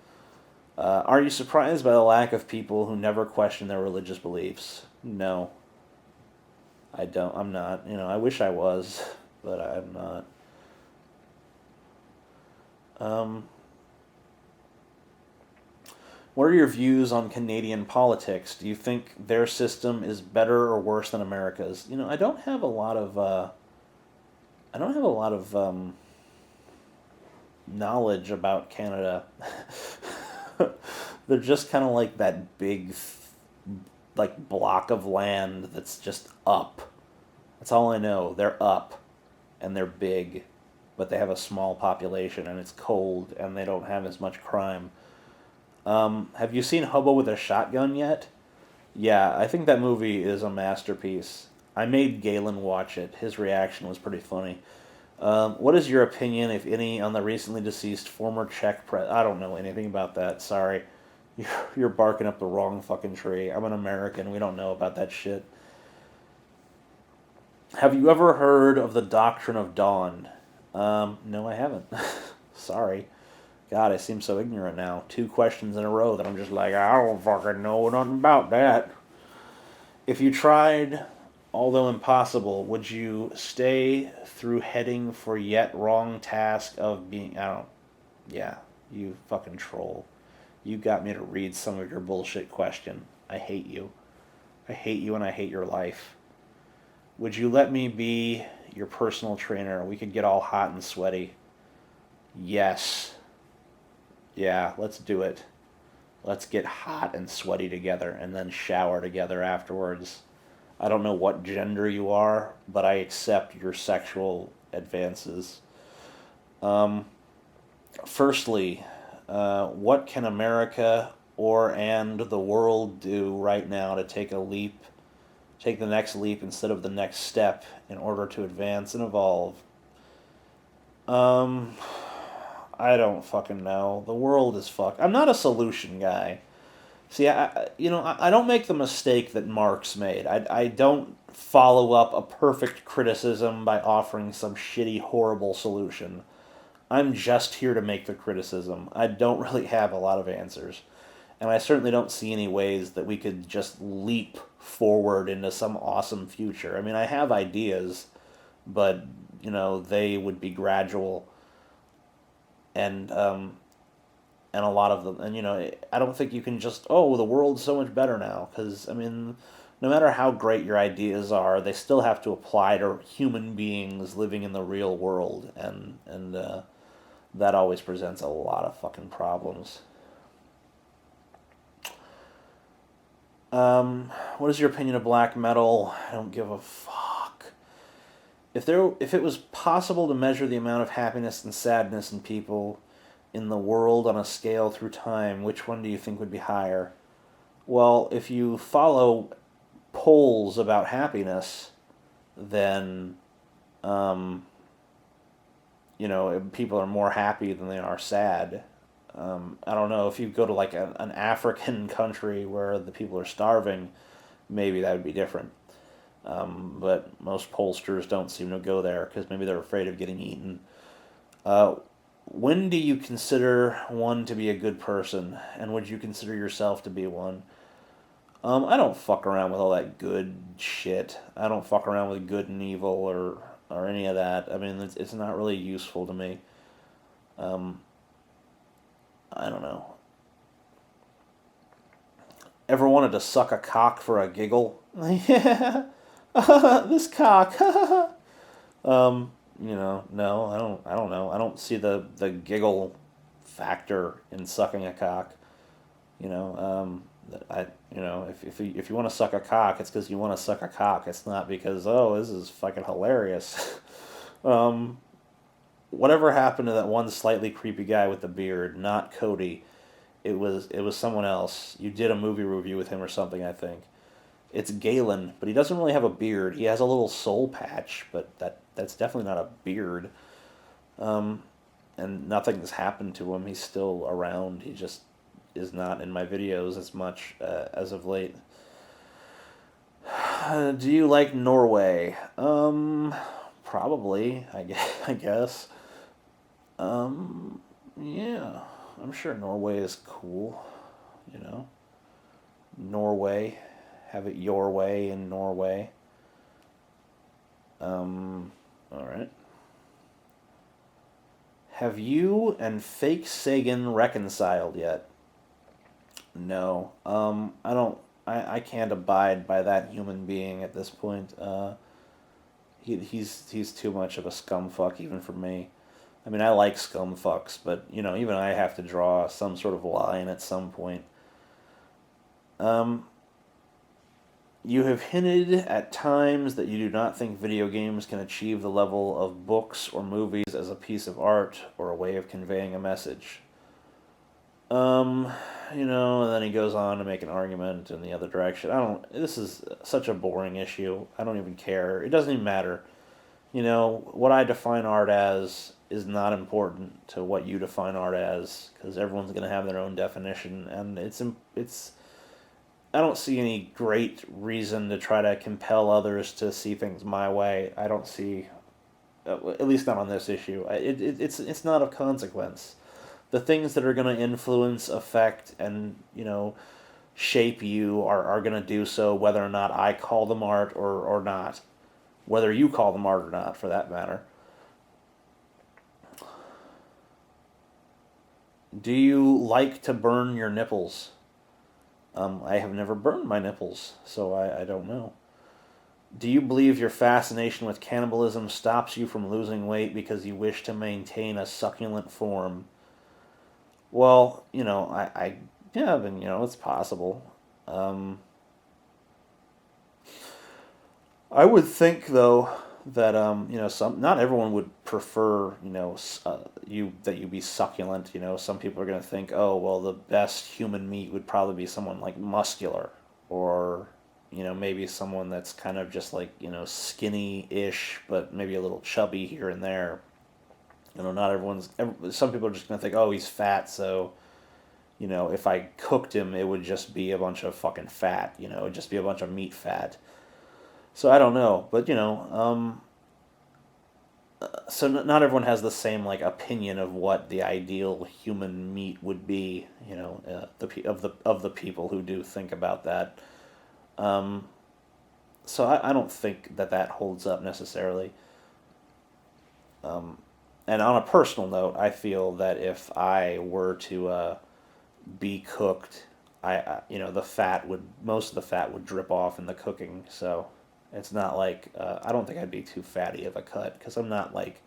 Speaker 1: Are you surprised by the lack of people who never question their religious beliefs? No. I'm not. I wish I was, but I'm not. What are your views on Canadian politics? Do you think their system is better or worse than America's? I don't have a lot of knowledge about Canada. They're just kind of like that big, like, block of land that's just up. That's all I know. They're up, and they're big, but they have a small population, and it's cold, and they don't have as much crime. Have you seen Hobo with a Shotgun yet? Yeah, I think that movie is a masterpiece. I made Galen watch it. His reaction was pretty funny. What is your opinion, if any, on the recently deceased former Czech I don't know anything about that, sorry. You're barking up the wrong fucking tree. I'm an American, we don't know about that shit. Have you ever heard of the Doctrine of Dawn? No, I haven't. Sorry. God, I seem so ignorant now. 2 questions in a row that I'm just like, I don't fucking know nothing about that. If you tried, although impossible, would you stay through heading for yet wrong task of being. I don't. Yeah, you fucking troll. You got me to read some of your bullshit question. I hate you. I hate you and I hate your life. Would you let me be your personal trainer? We could get all hot and sweaty. Yes. Yeah, let's do it. Let's get hot and sweaty together and then shower together afterwards. I don't know what gender you are, but I accept your sexual advances. Um, Firstly, what can America and the world do right now to take the next leap instead of the next step in order to advance and evolve? Um, I don't fucking know. The world is fucked. I'm not a solution guy. See, I don't make the mistake that Marx made. I don't follow up a perfect criticism by offering some shitty, horrible solution. I'm just here to make the criticism. I don't really have a lot of answers. And I certainly don't see any ways that we could just leap forward into some awesome future. I mean, I have ideas, but, they would be gradual and and a lot of them. And, I don't think you can just, oh, the world's so much better now. Because, I mean, no matter how great your ideas are, they still have to apply to human beings living in the real world. And that always presents a lot of fucking problems. What is your opinion of black metal? I don't give a fuck. If it was possible to measure the amount of happiness and sadness in people in the world on a scale through time, which one do you think would be higher? Well, if you follow polls about happiness, then um, people are more happy than they are sad. I don't know if you go to like an African country where the people are starving, maybe that would be different. But most pollsters don't seem to go there because maybe they're afraid of getting eaten. Uh, when do you consider one to be a good person, and would you consider yourself to be one? I don't fuck around with all that good shit. I don't fuck around with good and evil or any of that. I mean, it's not really useful to me. Um, I don't know. Ever wanted to suck a cock for a giggle? Yeah, this cock. No, I don't. I don't know. I don't see the giggle factor in sucking a cock. You know, I if you want to suck a cock, it's because you want to suck a cock. It's not because this is fucking hilarious. um, Whatever happened to that one slightly creepy guy with the beard? Not Cody. It was someone else. You did a movie review with him or something, I think. It's Galen, but he doesn't really have a beard. He has a little soul patch, but that's definitely not a beard. Um, and nothing has happened to him. He's still around. He just is not in my videos as much as of late. Do you like Norway? Probably. I guess. Yeah. I'm sure Norway is cool. You know, Norway. Have it your way in Norway. All right. Have you and fake Sagan reconciled yet? No. I don't. I can't abide by that human being at this point. He's too much of a scumfuck even for me. I mean, I like scumfucks, but even I have to draw some sort of line at some point. Um, You have hinted at times that you do not think video games can achieve the level of books or movies as a piece of art or a way of conveying a message. Um, and then he goes on to make an argument in the other direction. This is such a boring issue. I don't even care. It doesn't even matter. What I define art as is not important to what you define art as because everyone's going to have their own definition and it's I don't see any great reason to try to compel others to see things my way. I don't see, at least not on this issue. It's not of consequence. the things that are going to influence, affect, and, shape you are going to do so whether or not I call them art or not. Whether you call them art or not, for that matter. Do you like to burn your nipples? I have never burned my nipples, so I don't know. Do you believe your fascination with cannibalism stops you from losing weight because you wish to maintain a succulent form? Well, yeah, then, it's possible. I would think, though, that, not everyone would prefer, you be succulent. Some people are going to think, oh, well, the best human meat would probably be someone like muscular, or, maybe someone that's kind of just like, skinny-ish, but maybe a little chubby here and there. Not some people are just going to think, oh, he's fat, so, if I cooked him, it would just be a bunch of fucking fat, it would just be a bunch of meat fat. So I don't know, but, so not everyone has the same, like, opinion of what the ideal human meat would be, of the people who do think about that. So I don't think that holds up necessarily. And on a personal note, I feel that if I were to be cooked, most of the fat would drip off in the cooking. So it's not like I don't think I'd be too fatty of a cut, because I'm not like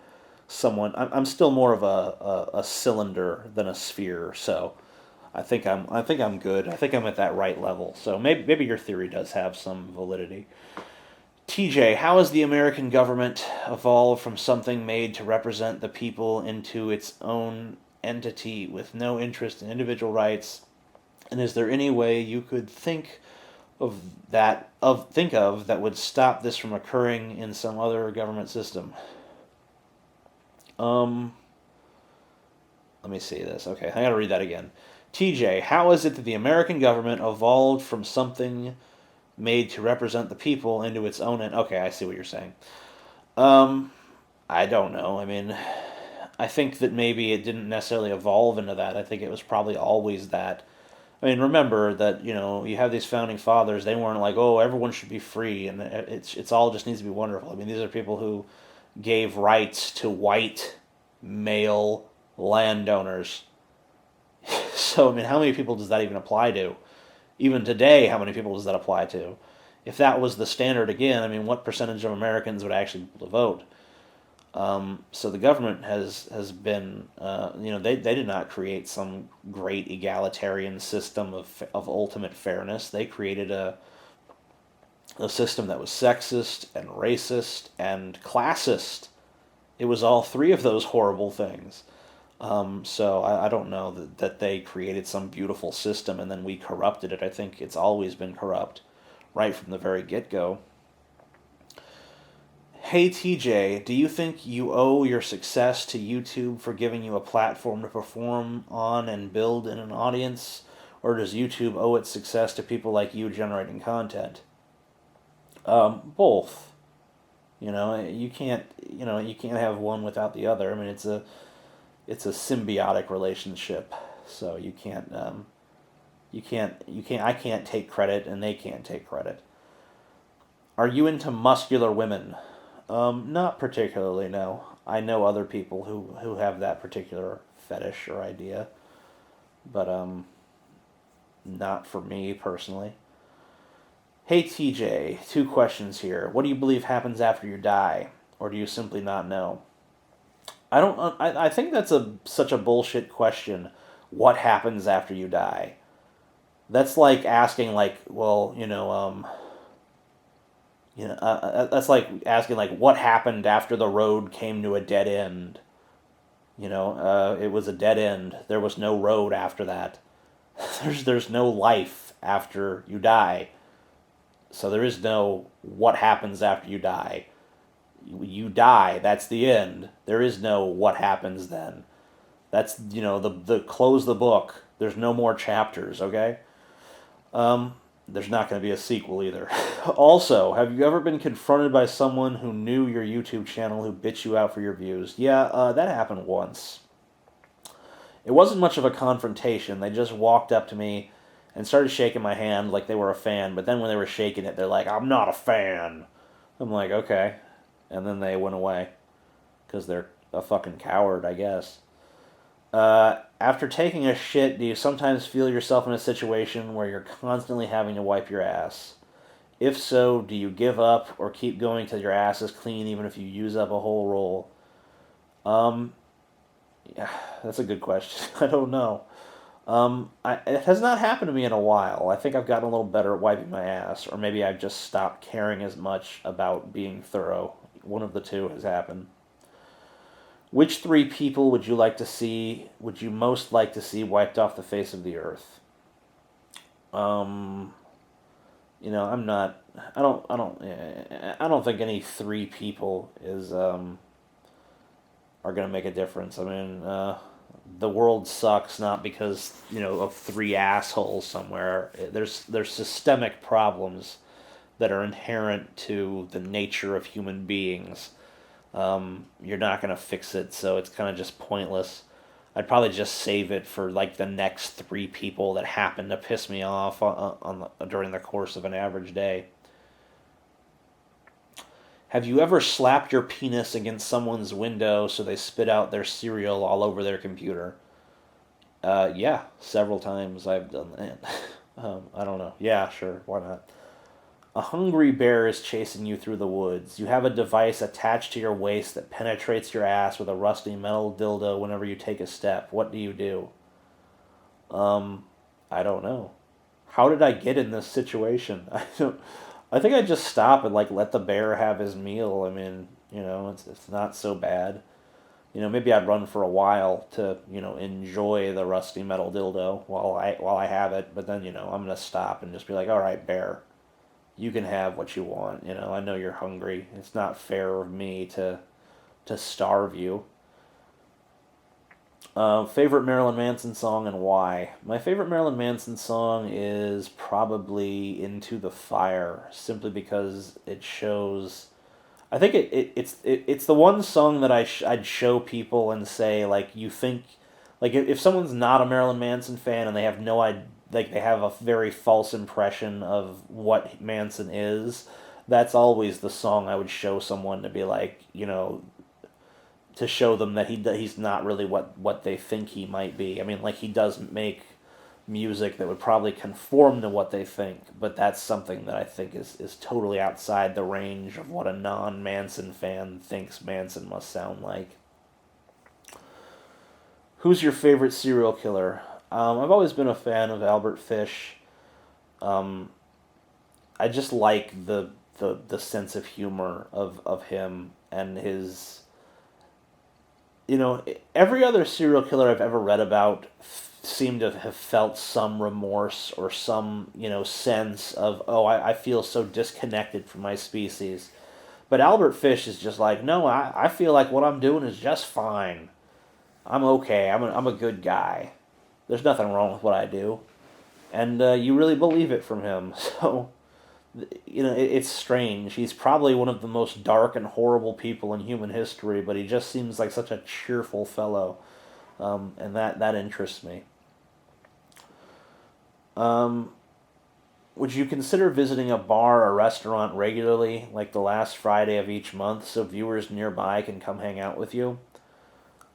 Speaker 1: someone. I'm still more of a cylinder than a sphere. So I think I'm good. I think I'm at that right level. So maybe your theory does have some validity. TJ, how has the American government evolved from something made to represent the people into its own entity with no interest in individual rights? And is there any way you could think of that would stop this from occurring in some other government system? Let me see this. Okay, I gotta read that again. TJ, how is it that the American government evolved from something made to represent the people into its own end? Okay, I see what you're saying. I don't know. I mean, I think that maybe it didn't necessarily evolve into that. I think it was probably always that. I mean, remember that, you have these founding fathers. They weren't like, oh, everyone should be free, and it's all just needs to be wonderful. I mean, these are people who gave rights to white male landowners. So, I mean, how many people does that even apply to? Even today, how many people does that apply to? If that was the standard again, I mean, what percentage of Americans would actually be able to vote? So the government has been, they did not create some great egalitarian system of ultimate fairness. They created a system that was sexist and racist and classist. It was all three of those horrible things. So I don't know that they created some beautiful system and then we corrupted it. I think it's always been corrupt, right from the very get-go. Hey TJ, do you think you owe your success to YouTube for giving you a platform to perform on and build in an audience? Or does YouTube owe its success to people like you generating content? Both. You can't have one without the other. I mean, it's a symbiotic relationship. So I can't take credit and they can't take credit. Are you into muscular women? Not particularly, no. I know other people who have that particular fetish or idea, but not for me personally. Hey TJ, 2 questions here. What do you believe happens after you die, or do you simply not know? I don't. I think that's such a bullshit question. What happens after you die? That's like asking, like, well, that's like asking, like, what happened after the road came to a dead end. It was a dead end. There was no road after that. There's no life after you die. So there is no what happens after you die. You die. That's the end. There is no what happens then. That's the close the book. There's no more chapters. Okay. There's not going to be a sequel either. Also, have you ever been confronted by someone who knew your YouTube channel who bitched you out for your views? Yeah, that happened once. It wasn't much of a confrontation. They just walked up to me and started shaking my hand like they were a fan. But then when they were shaking it, they're like, "I'm not a fan." I'm like, "Okay," and then they went away because they're a fucking coward, I guess. After taking a shit, do you sometimes feel yourself in a situation where you're constantly having to wipe your ass? If so, do you give up or keep going till your ass is clean even if you use up a whole roll? Um, yeah, that's a good question. I don't know. It has not happened to me in a while. I think I've gotten a little better at wiping my ass, or maybe I've just stopped caring as much about being thorough. One of the two has happened. Which three people would you most like to see wiped off the face of the earth? Um, I'm not. I don't think any three people are gonna make a difference. I mean, the world sucks not because of three assholes somewhere. There's systemic problems that are inherent to the nature of human beings. You're not gonna fix it, so it's kind of just pointless. I'd probably just save it for like the next three people that happen to piss me off during the course of an average day. Have you ever slapped your penis against someone's window so they spit out their cereal all over their computer? Yeah, several times I've done that. I don't know. Yeah, sure, why not? A hungry bear is chasing you through the woods. You have a device attached to your waist that penetrates your ass with a rusty metal dildo whenever you take a step. What do you do? Um, I don't know. How did I get in this situation? I don't. I think I just stop and like let the bear have his meal. I mean, it's not so bad. Maybe I'd run for a while to enjoy the rusty metal dildo while I have it. But then I'm gonna stop and just be like, all right, bear, you can have what you want. I know you're hungry. It's not fair of me to starve you. Favorite Marilyn Manson song and why? My favorite Marilyn Manson song is probably "Into the Fire," simply because it shows. I think it's the one song that I'd show people and say like you think like if someone's not a Marilyn Manson fan and they have no idea, like they have a very false impression of what Manson is, that's always the song I would show someone to be like, to show them that he's not really what they think he might be. I mean, like he does make music that would probably conform to what they think, but that's something that I think is totally outside the range of what a non-Manson fan thinks Manson must sound like. Who's your favorite serial killer? I've always been a fan of Albert Fish. Um, I just like the sense of humor of him and his every other serial killer I've ever read about seemed to have felt some remorse or some, sense of, oh, I feel so disconnected from my species. But Albert Fish is just like, no, I feel like what I'm doing is just fine. I'm okay. I'm a good guy. There's nothing wrong with what I do. And you really believe it from him. So, it's strange. He's probably one of the most dark and horrible people in human history, but he just seems like such a cheerful fellow, and that interests me. Um, would you consider visiting a bar or restaurant regularly, like the last Friday of each month, so viewers nearby can come hang out with you?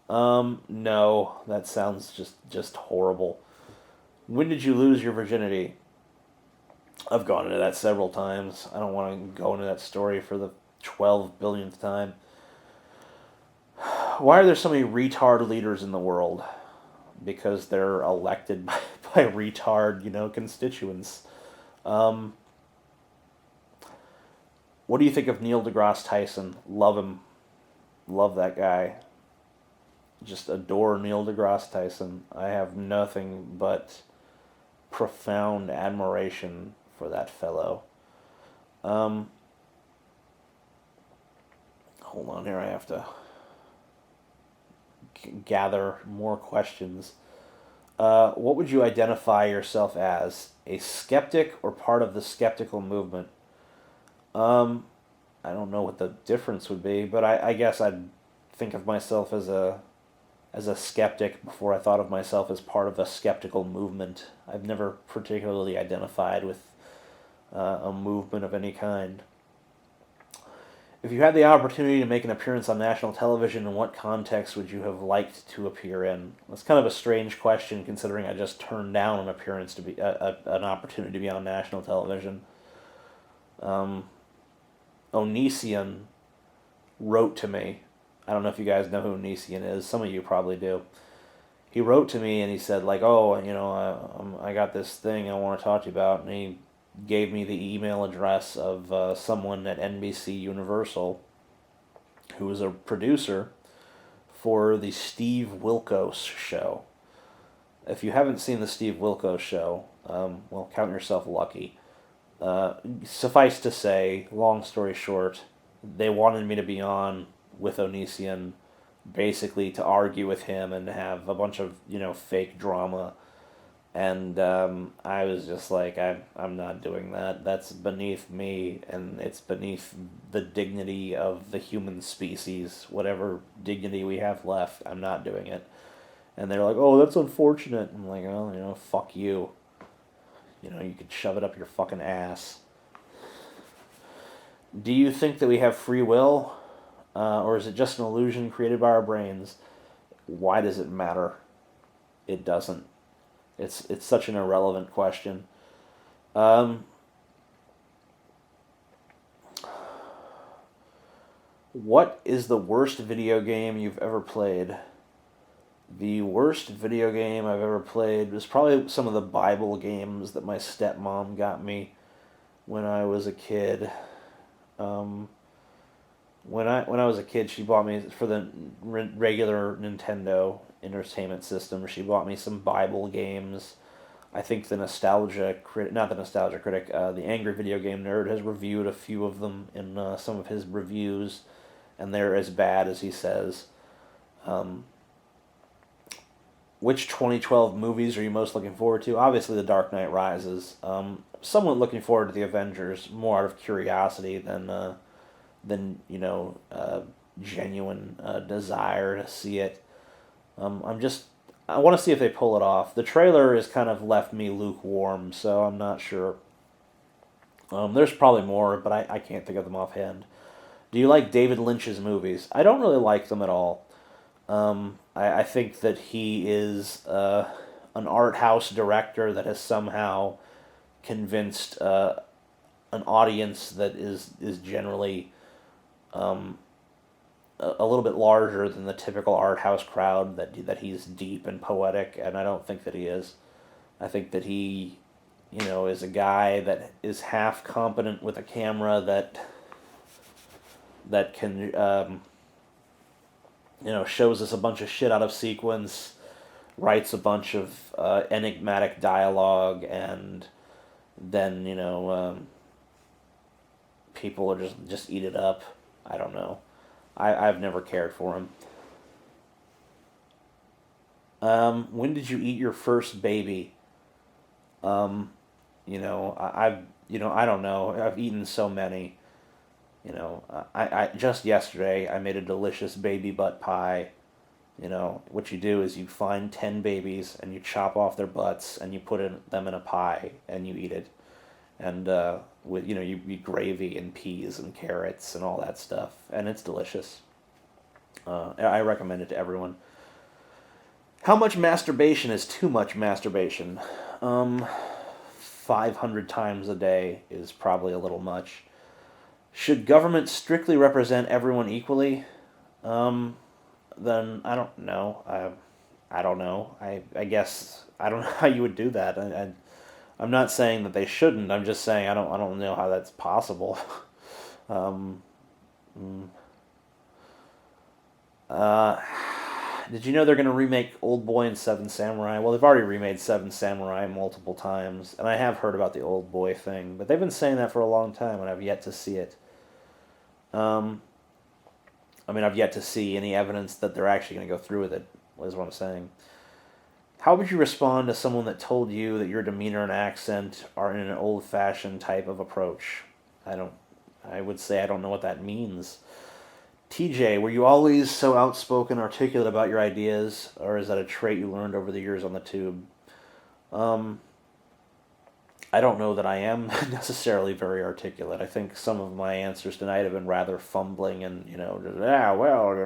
Speaker 1: No, that sounds just horrible. When did you lose your virginity? I've gone into that several times. I don't want to go into that story for the 12 billionth time. Why are there so many retard leaders in the world? Because they're elected by retard, constituents. Um, what do you think of Neil deGrasse Tyson? Love him. Love that guy. Just adore Neil deGrasse Tyson. I have nothing but profound admiration for that fellow. Um, hold on here, I have to gather more questions. What would you identify yourself as? A skeptic or part of the skeptical movement? Um, I don't know what the difference would be, but I guess I'd think of myself as as a skeptic before I thought of myself as part of a skeptical movement. I've never particularly identified with a movement of any kind. If you had the opportunity to make an appearance on national television, in what context would you have liked to appear in? That's kind of a strange question, considering I just turned down an appearance to be an opportunity to be on national television. Onision wrote to me. I don't know if you guys know who Onision is. Some of you probably do. He wrote to me and he said, like, oh, I got this thing I want to talk to you about, and he gave me the email address of someone at NBC Universal who was a producer for the Steve Wilkos show. If you haven't seen the Steve Wilkos show, well, count yourself lucky. Suffice to say, long story short, they wanted me to be on with Onision basically to argue with him and have a bunch of, fake drama. And I was just like, I'm not doing that. That's beneath me, and it's beneath the dignity of the human species. Whatever dignity we have left, I'm not doing it. And they're like, oh, that's unfortunate. I'm like, well, fuck you. You could shove it up your fucking ass. Do you think that we have free will? Or is it just an illusion created by our brains? Why does it matter? It doesn't. It's such an irrelevant question. What is the worst video game you've ever played? The worst video game I've ever played was probably some of the Bible games that my stepmom got me when I was a kid. When I was a kid, she bought me for the regular Nintendo Entertainment System. She bought me some Bible games. I think the Nostalgia Critic, not the Nostalgia Critic, the Angry Video Game Nerd has reviewed a few of them in some of his reviews, and they're as bad as he says. Which 2012 movies are you most looking forward to? Obviously, The Dark Knight Rises. Somewhat looking forward to The Avengers, more out of curiosity than genuine desire to see it. I want to see if they pull it off. The trailer has kind of left me lukewarm, so I'm not sure. There's probably more, but I can't think of them offhand. Do you like David Lynch's movies? I don't really like them at all. I think that he is an art house director that has somehow convinced an audience that is generally a little bit larger than the typical art house crowd that he's deep and poetic, and I don't think that he is. I think that he, is a guy that is half competent with a camera that can, shows us a bunch of shit out of sequence, writes a bunch of enigmatic dialogue, and then, people are just eat it up. I don't know. I've never cared for him. When did you eat your first baby? I don't know. I've eaten so many. I just yesterday I made a delicious baby butt pie. What you do is you find 10 babies and you chop off their butts and you put them in a pie and you eat it. And with you eat gravy and peas and carrots and all that stuff, and it's delicious. I recommend it to everyone. How much masturbation is too much masturbation? 500 times a day is probably a little much. Should government strictly represent everyone equally? Then I don't know. I don't know. I guess I don't know how you would do that. I'm not saying that they shouldn't. I'm just saying I don't know how that's possible. Did you know they're going to remake Old Boy and Seven Samurai? Well, they've already remade Seven Samurai multiple times, and I have heard about the Old Boy thing, but they've been saying that for a long time, and I've yet to see it. I've yet to see any evidence that they're actually going to go through with it, is what I'm saying. How would you respond to someone that told you that your demeanor and accent are in an old-fashioned type of approach? I would say I don't know what that means. TJ, were you always so outspoken, articulate about your ideas, or is that a trait you learned over the years on the tube? Um, I don't know that I am necessarily very articulate. I think some of my answers tonight have been rather fumbling and, just, well,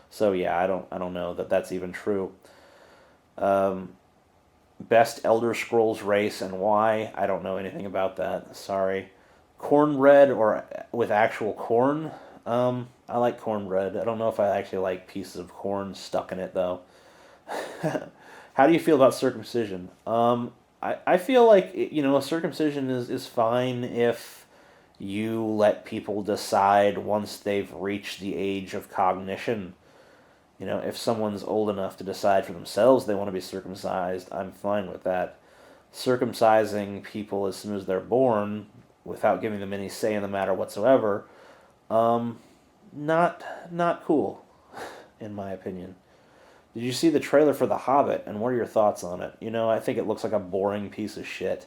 Speaker 1: so yeah, I don't know that that's even true. Um, Best Elder Scrolls race and why? I don't know anything about that. Sorry. Cornbread or with actual corn? I like cornbread. I don't know if I actually like pieces of corn stuck in it though. How do you feel about circumcision? I feel like circumcision is fine if you let people decide once they've reached the age of cognition. If someone's old enough to decide for themselves they want to be circumcised, I'm fine with that. Circumcising people as soon as they're born, without giving them any say in the matter whatsoever, um, not cool, in my opinion. Did you see the trailer for The Hobbit, and what are your thoughts on it? I think it looks like a boring piece of shit,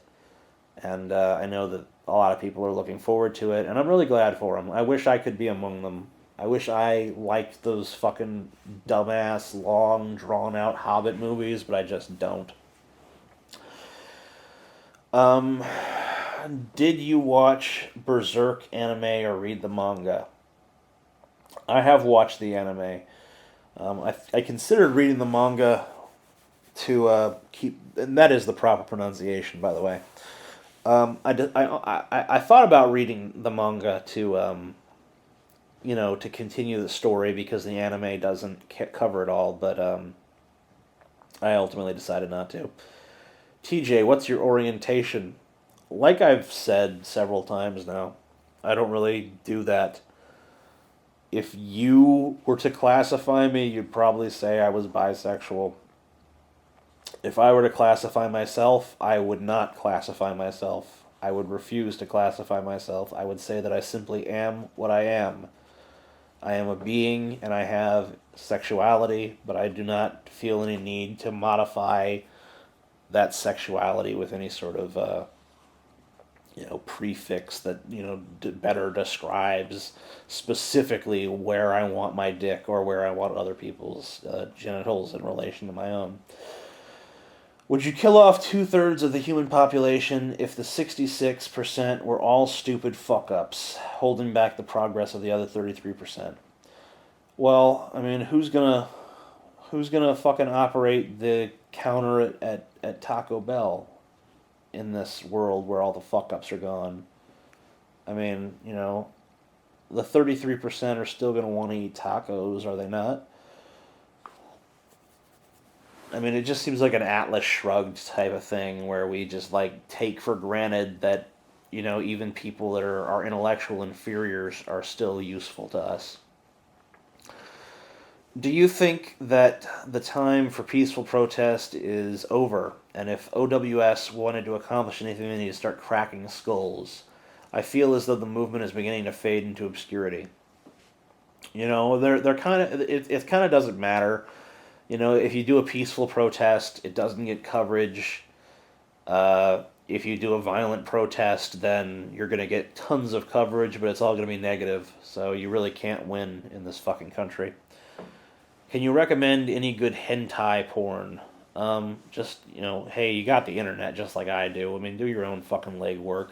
Speaker 1: and I know that a lot of people are looking forward to it, and I'm really glad for them. I wish I could be among them. I wish I liked those fucking dumbass, long, drawn-out Hobbit movies, but I just don't. Um, did you watch Berserk anime or read the manga? I have watched the anime. I considered reading the manga to keep, and that is the proper pronunciation, by the way. I thought about reading the manga to continue the story because the anime doesn't cover it all, but I ultimately decided not to. TJ, what's your orientation? Like I've said several times now, I don't really do that. If you were to classify me, you'd probably say I was bisexual. If I were to classify myself, I would not classify myself. I would refuse to classify myself. I would say that I simply am what I am. I am a being and I have sexuality, but I do not feel any need to modify that sexuality with any sort of prefix that better describes specifically where I want my dick or where I want other people's genitals in relation to my own. Would you kill off 2/3 of the human population if the 66% were all stupid fuck-ups, holding back the progress of the other 33%? Well, I mean, who's gonna fucking operate the counter at Taco Bell in this world where all the fuck-ups are gone? I mean, the 33% are still gonna want to eat tacos, are they not? I mean, it just seems like an Atlas Shrugged type of thing where we just like take for granted that even people that are our intellectual inferiors are still useful to us. Do you think that the time for peaceful protest is over? And if OWS wanted to accomplish anything, they need to start cracking skulls. I feel as though the movement is beginning to fade into obscurity. They're kind of it kind of doesn't matter. If you do a peaceful protest, it doesn't get coverage. If you do a violent protest, then you're going to get tons of coverage, but it's all going to be negative. So you really can't win in this fucking country. Can you recommend any good hentai porn? Hey, you got the internet just like I do. I mean, do your own fucking legwork.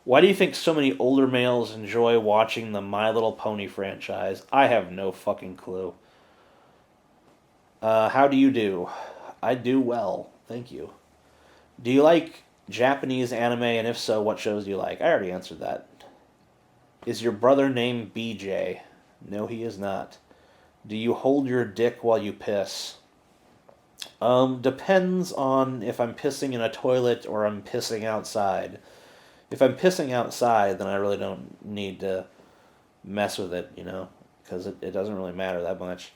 Speaker 1: Why do you think so many older males enjoy watching the My Little Pony franchise? I have no fucking clue. How do you do? I do well, thank you. Do you like Japanese anime, and if so, what shows do you like? I already answered that. Is your brother named BJ? No, he is not. Do you hold your dick while you piss? Depends on if I'm pissing in a toilet or I'm pissing outside. If I'm pissing outside, then I really don't need to mess with it, because it doesn't really matter that much.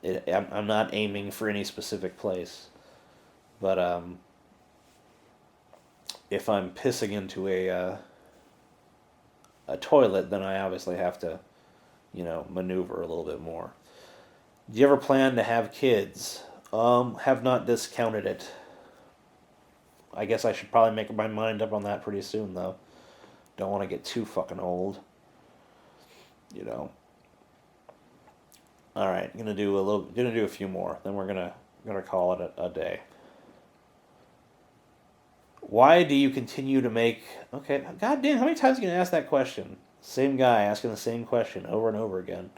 Speaker 1: I'm not aiming for any specific place. But if I'm pissing into a toilet, then I obviously have to, maneuver a little bit more. Do you ever plan to have kids? Have not discounted it. I guess I should probably make my mind up on that pretty soon, though. Don't want to get too fucking old. you know. All right, gonna do a few more. Then we're gonna call it a day. Why do you continue to make? Okay, God damn, how many times are you gonna ask that question? Same guy asking the same question over and over again.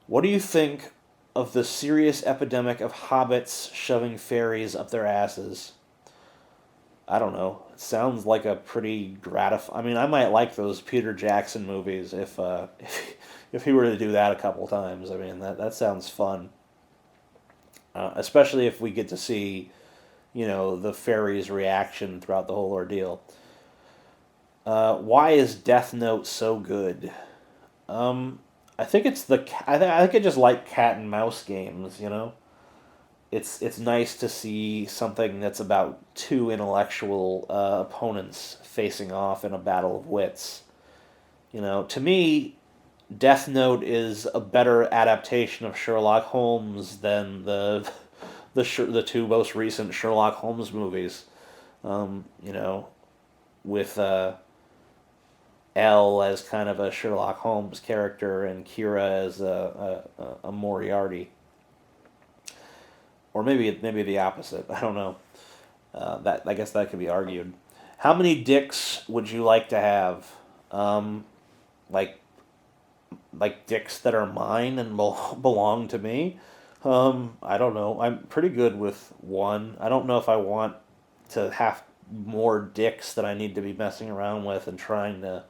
Speaker 1: What do you think of the serious epidemic of hobbits shoving fairies up their asses? I don't know. It sounds like a pretty gratifying. I mean, I might like those Peter Jackson movies if if he were to do that a couple times. I mean, that sounds fun. Especially if we get to see, the fairy's reaction throughout the whole ordeal. Why is Death Note so good? I think it's I think I just like cat and mouse games. It's nice to see something that's about two intellectual opponents facing off in a battle of wits. To me, Death Note is a better adaptation of Sherlock Holmes than the two most recent Sherlock Holmes movies. You know, with L as kind of a Sherlock Holmes character and Kira as a Moriarty, or maybe the opposite. I don't know. That I guess that could be argued. How many dicks would you like to have? Like dicks that are mine and belong to me. I don't know. I'm pretty good with one. I don't know if I want to have more dicks that I need to be messing around with and trying to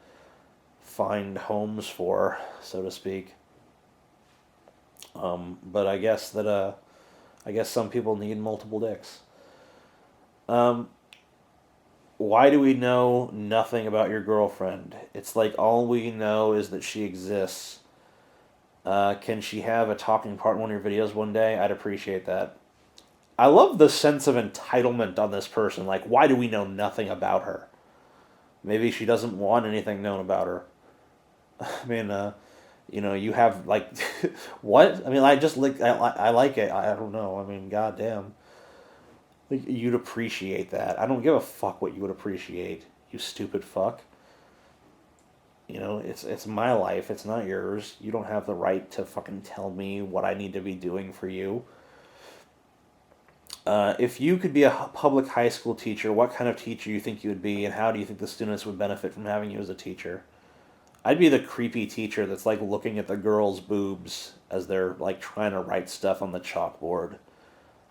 Speaker 1: find homes for, so to speak. But I guess some people need multiple dicks. Um, why do we know nothing about your girlfriend? It's like all we know is that she exists. Can she have a talking part in one of your videos one day? I'd appreciate that. I love the sense of entitlement on this person. Like, why do we know nothing about her? Maybe she doesn't want anything known about her. I mean, you have like, what? I mean, I like it. I don't know. I mean, goddamn, like, you'd appreciate that. I don't give a fuck what you would appreciate. You stupid fuck. It's my life. It's not yours. You don't have the right to fucking tell me what I need to be doing for you. If you could be a public high school teacher, what kind of teacher you think you would be, and how do you think the students would benefit from having you as a teacher? I'd be the creepy teacher that's like looking at the girls' boobs as they're like trying to write stuff on the chalkboard.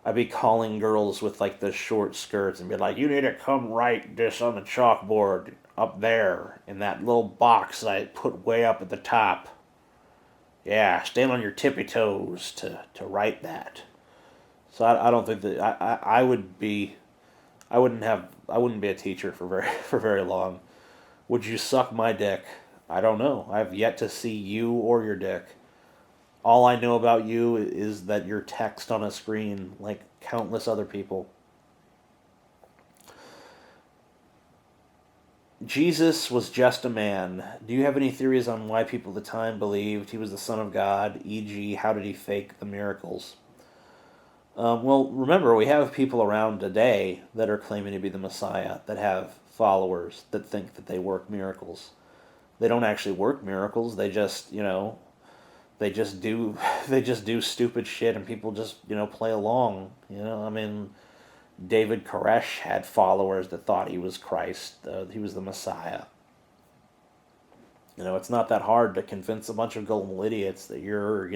Speaker 1: I'd be calling girls with like the short skirts and be like, "You need to come write this on the chalkboard up there in that little box that I put way up at the top. Yeah, stand on your tippy toes to write that." So I don't think that I would be I wouldn't be a teacher for for very long. Would you suck my dick? I don't know. I've yet to see you or your dick. All I know about you is that you're text on a screen like countless other people. Jesus was just a man. Do you have any theories on why people at the time believed he was the Son of God, e.g., how did he fake the miracles? Well, remember, we have people around today that are claiming to be the Messiah, that have followers that think that they work miracles. They don't actually work miracles. They just, they just do, they just do stupid shit, and people just, play along. I mean, David Koresh had followers that thought he was Christ. He was the Messiah. It's not that hard to convince a bunch of gullible idiots that you're,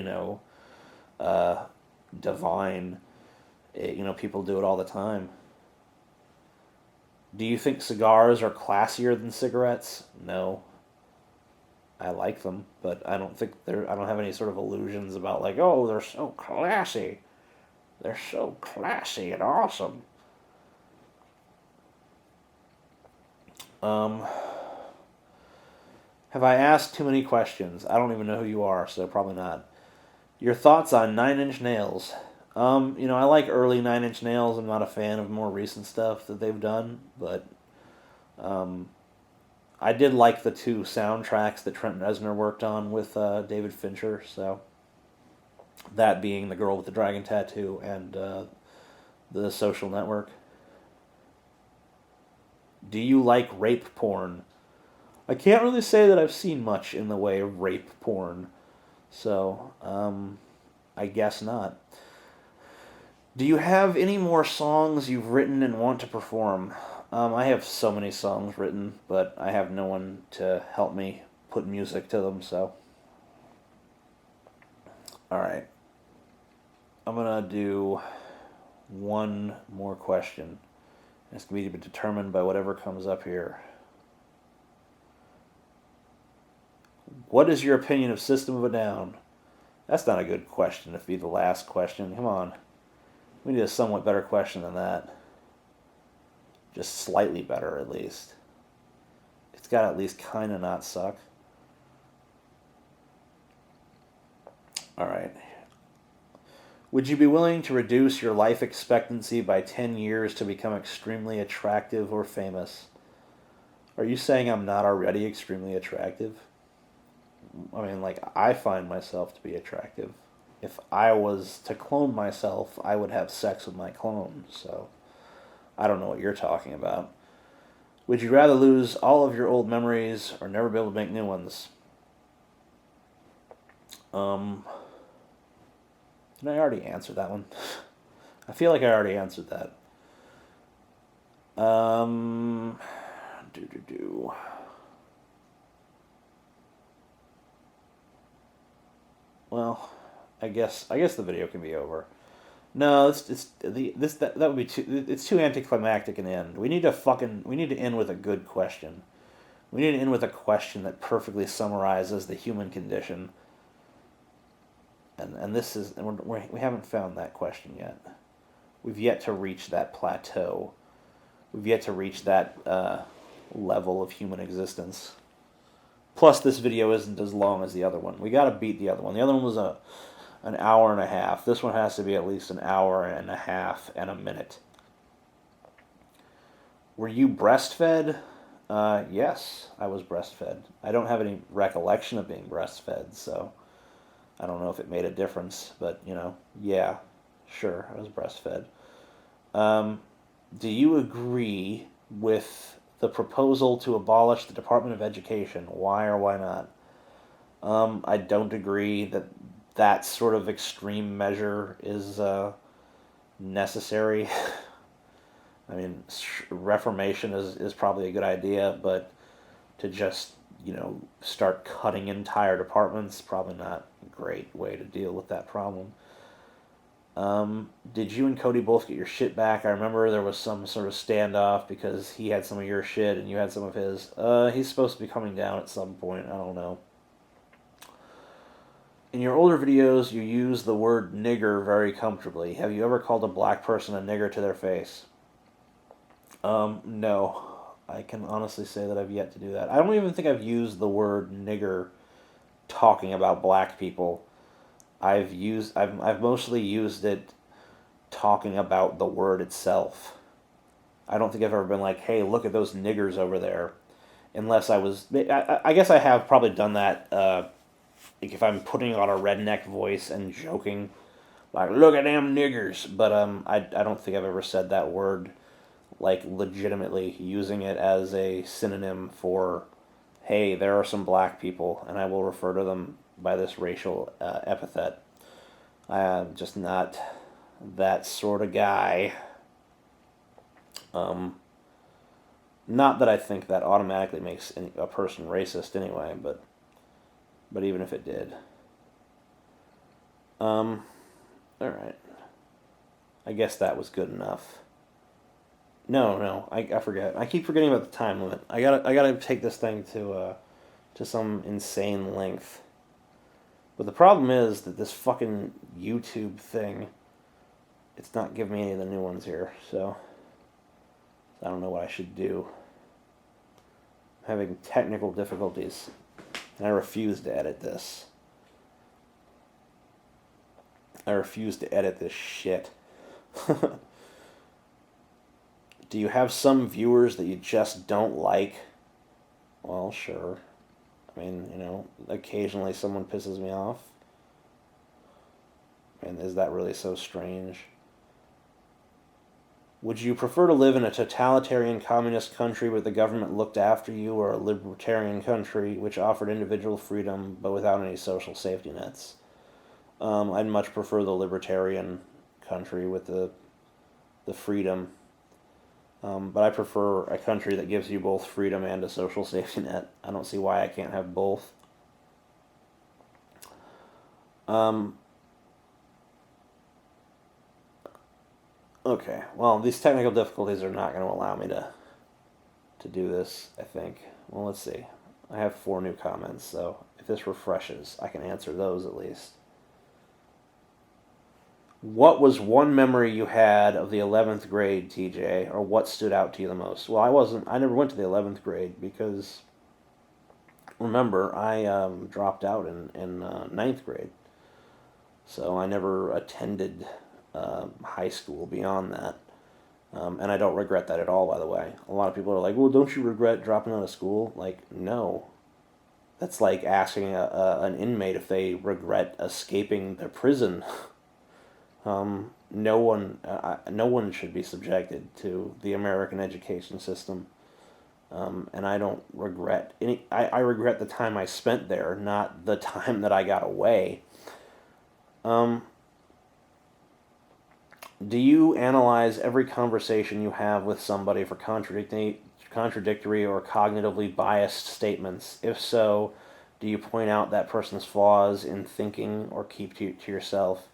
Speaker 1: divine. People do it all the time. Do you think cigars are classier than cigarettes? No. I like them, but I don't think I don't have any sort of illusions about like, oh, they're so classy. They're so classy and awesome. Have I asked too many questions? I don't even know who you are, so probably not. Your thoughts on Nine Inch Nails? I like early Nine Inch Nails. I'm not a fan of more recent stuff that they've done, but I did like the two soundtracks that Trent Reznor worked on with David Fincher. So that being The Girl with the Dragon Tattoo and The Social Network. Do you like rape porn? I can't really say that I've seen much in the way of rape porn, so I guess not. Do you have any more songs you've written and want to perform? I have so many songs written, but I have no one to help me put music to them, so. Alright. I'm gonna do one more question. It's going to be determined by whatever comes up here. What is your opinion of System of a Down? That's not a good question to be the last question. Come on. We need a somewhat better question than that. Just slightly better, at least. It's got to at least kind of not suck. Alright. Would you be willing to reduce your life expectancy by 10 years to become extremely attractive or famous? Are you saying I'm not already extremely attractive? I mean, like, I find myself to be attractive. If I was to clone myself, I would have sex with my clone, so I don't know what you're talking about. Would you rather lose all of your old memories or never be able to make new ones? Didn't I already answer that one? I feel like I already answered that. Do. Well, I guess the video can be over. No, that would be too. It's too anticlimactic an end. We need to end with a good question. We need to end with a question that perfectly summarizes the human condition. And this is and we haven't found that question yet. We've yet to reach that plateau. We've yet to reach that level of human existence. Plus, this video isn't as long as the other one. We got to beat the other one. The other one was an hour and a half. This one has to be at least an hour and a half and a minute. Were you breastfed? Yes, I was breastfed. I don't have any recollection of being breastfed, so I don't know if it made a difference. But, yeah, sure, I was breastfed. Do you agree with the proposal to abolish the Department of Education? Why or why not? I don't agree that sort of extreme measure is necessary. I mean, reformation is probably a good idea, but to just, start cutting entire departments, probably not a great way to deal with that problem. Did you and Cody both get your shit back? I remember there was some sort of standoff because he had some of your shit and you had some of his. He's supposed to be coming down at some point. I don't know. In your older videos, you use the word nigger very comfortably. Have you ever called a black person a nigger to their face? No. I can honestly say that I've yet to do that. I don't even think I've used the word nigger talking about black people. I've mostly used it talking about the word itself. I don't think I've ever been like, hey, look at those niggers over there. Unless I guess I have probably done that, like if I'm putting on a redneck voice and joking, like, look at them niggers. But I don't think I've ever said that word, like, legitimately using it as a synonym for, hey, there are some black people, and I will refer to them by this racial epithet. I am just not that sort of guy. Not that I think that automatically makes a person racist anyway, but even if it did. Alright. I guess that was good enough. No, I forget. I keep forgetting about the time limit. I gotta take this thing to some insane length. But the problem is that this fucking YouTube thing, it's not giving me any of the new ones here, so I don't know what I should do. I'm having technical difficulties, and I refuse to edit this. I refuse to edit this shit. Do you have some viewers that you just don't like? Well, sure. I mean, occasionally someone pisses me off. And is that really so strange? Would you prefer to live in a totalitarian communist country where the government looked after you, or a libertarian country which offered individual freedom but without any social safety nets? I'd much prefer the libertarian country with the freedom. But I prefer a country that gives you both freedom and a social safety net. I don't see why I can't have both. Okay, well, these technical difficulties are not going to allow me to do this, I think. Well, let's see. I have 4 new comments, so if this refreshes, I can answer those at least. What was one memory you had of the 11th grade, TJ, or what stood out to you the most? Well, I never went to the 11th grade because, remember, I dropped out in 9th grade. So I never attended high school beyond that. And I don't regret that at all, by the way. A lot of people are like, well, don't you regret dropping out of school? Like, no. That's like asking an inmate if they regret escaping their prison. No one should be subjected to the American education system. And I don't regret any. I regret the time I spent there, not the time that I got away. Do you analyze every conversation you have with somebody for contradictory or cognitively biased statements? If so, do you point out that person's flaws in thinking or keep to yourself?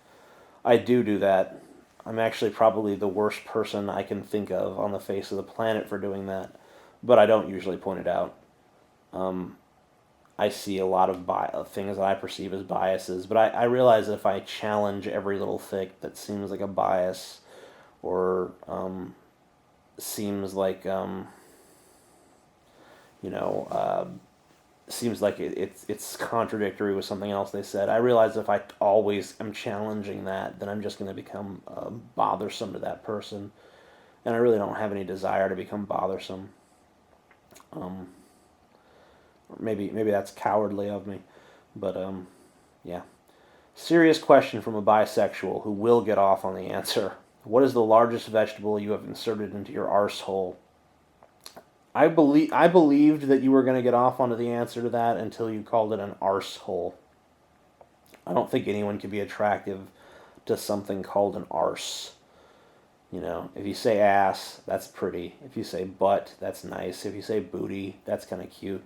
Speaker 1: I do that. I'm actually probably the worst person I can think of on the face of the planet for doing that, but I don't usually point it out. I see a lot of things that I perceive as biases, but I realize that if I challenge every little thing that seems like a bias or seems like seems like it's contradictory with something else they said. I realize if I always am challenging that, then I'm just going to become bothersome to that person, and I really don't have any desire to become bothersome. Maybe that's cowardly of me, but yeah. Serious question from a bisexual who will get off on the answer. What is the largest vegetable you have inserted into your arsehole? I believed that you were going to get off onto the answer to that until you called it an arsehole. I don't think anyone can be attractive to something called an arse. You know, if you say ass, that's pretty. If you say butt, that's nice. If you say booty, that's kind of cute.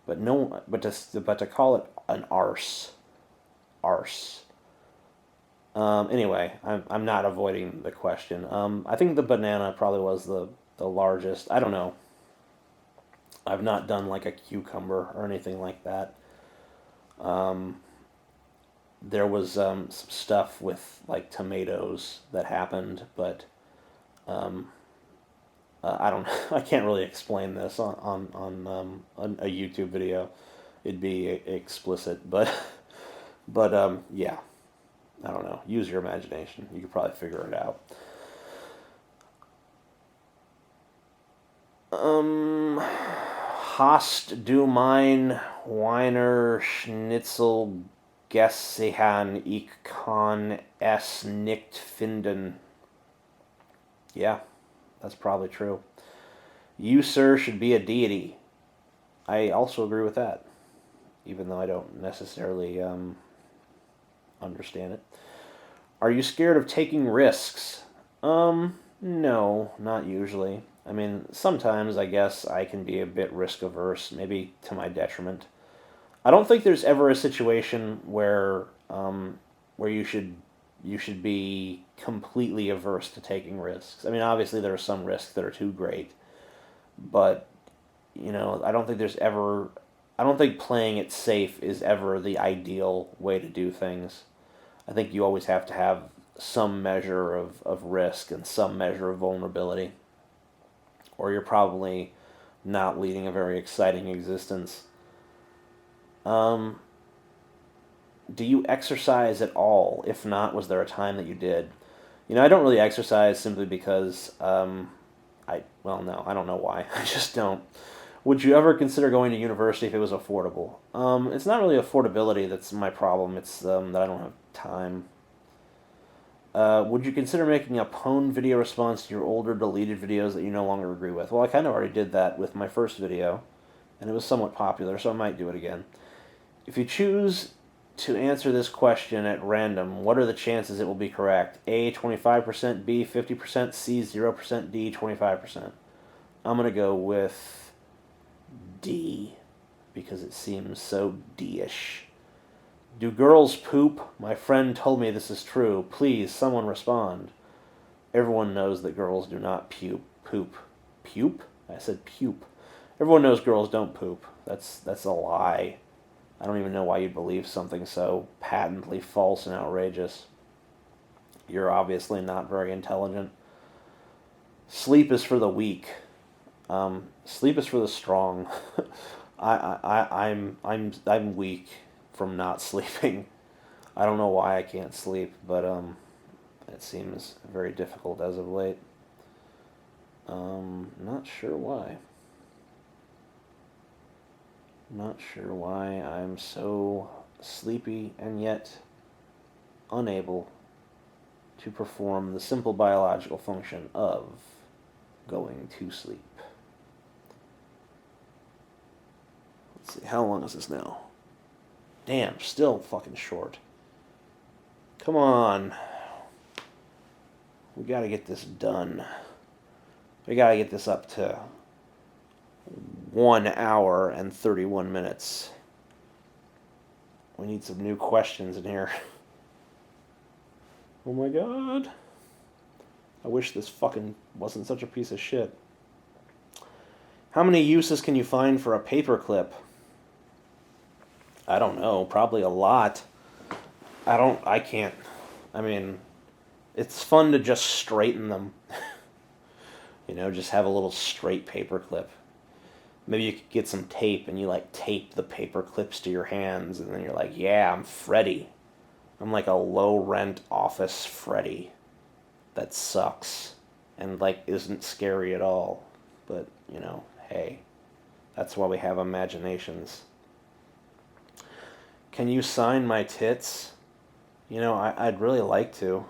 Speaker 1: But to call it an arse. Anyway, I'm not avoiding the question. I think the banana probably was the largest. I don't know. I've not done like a cucumber or anything like that. There was some stuff with like tomatoes that happened, but I don't. I can't really explain this on a YouTube video. It'd be explicit, but yeah. I don't know. Use your imagination. You could probably figure it out. Hast du mein Weiner Schnitzel gesehen? Ich kann es nicht finden. Yeah, that's probably true. You, sir, should be a deity. I also agree with that, even though I don't necessarily understand it. Are you scared of taking risks? No, not usually. I mean, sometimes I guess I can be a bit risk averse, maybe to my detriment. I don't think there's ever a situation where you should be completely averse to taking risks. I mean, obviously there are some risks that are too great, but I don't think playing it safe is ever the ideal way to do things. I think you always have to have some measure of risk and some measure of vulnerability, or you're probably not leading a very exciting existence. Do you exercise at all? If not, was there a time that you did? I don't really exercise simply because no, I don't know why. I just don't. Would you ever consider going to university if it was affordable? It's not really affordability that's my problem. It's that I don't have time. Would you consider making a pwned video response to your older deleted videos that you no longer agree with? Well, I kind of already did that with my first video, and it was somewhat popular, so I might do it again. If you choose to answer this question at random, what are the chances it will be correct? A, 25%, B, 50%, C, 0%, D, 25%. I'm going to go with D, because it seems so D-ish. Do girls poop? My friend told me this is true. Please, someone respond. Everyone knows that girls do not poop. Pupe? I said pupe. Everyone knows girls don't poop. That's a lie. I don't even know why you'd believe something so patently false and outrageous. You're obviously not very intelligent. Sleep is for the weak. Sleep is for the strong. I'm weak from not sleeping. I don't know why I can't sleep, but it seems very difficult as of late. Not sure why. Not sure why I'm so sleepy and yet unable to perform the simple biological function of going to sleep. Let's see, how long is this now? Damn, still fucking short. Come on. We gotta get this done. We gotta get this up to 1 hour and 31 minutes. We need some new questions in here. Oh my god. I wish this fucking wasn't such a piece of shit. How many uses can you find for a paperclip? I don't know, probably a lot. I can't. I mean, it's fun to just straighten them. Just have a little straight paperclip. Maybe you could get some tape and you tape the paper clips to your hands, and then you're like, yeah, I'm Freddy. I'm like a low rent office Freddy that sucks and isn't scary at all. But, hey, that's why we have imaginations. Can you sign my tits? I'd really like to.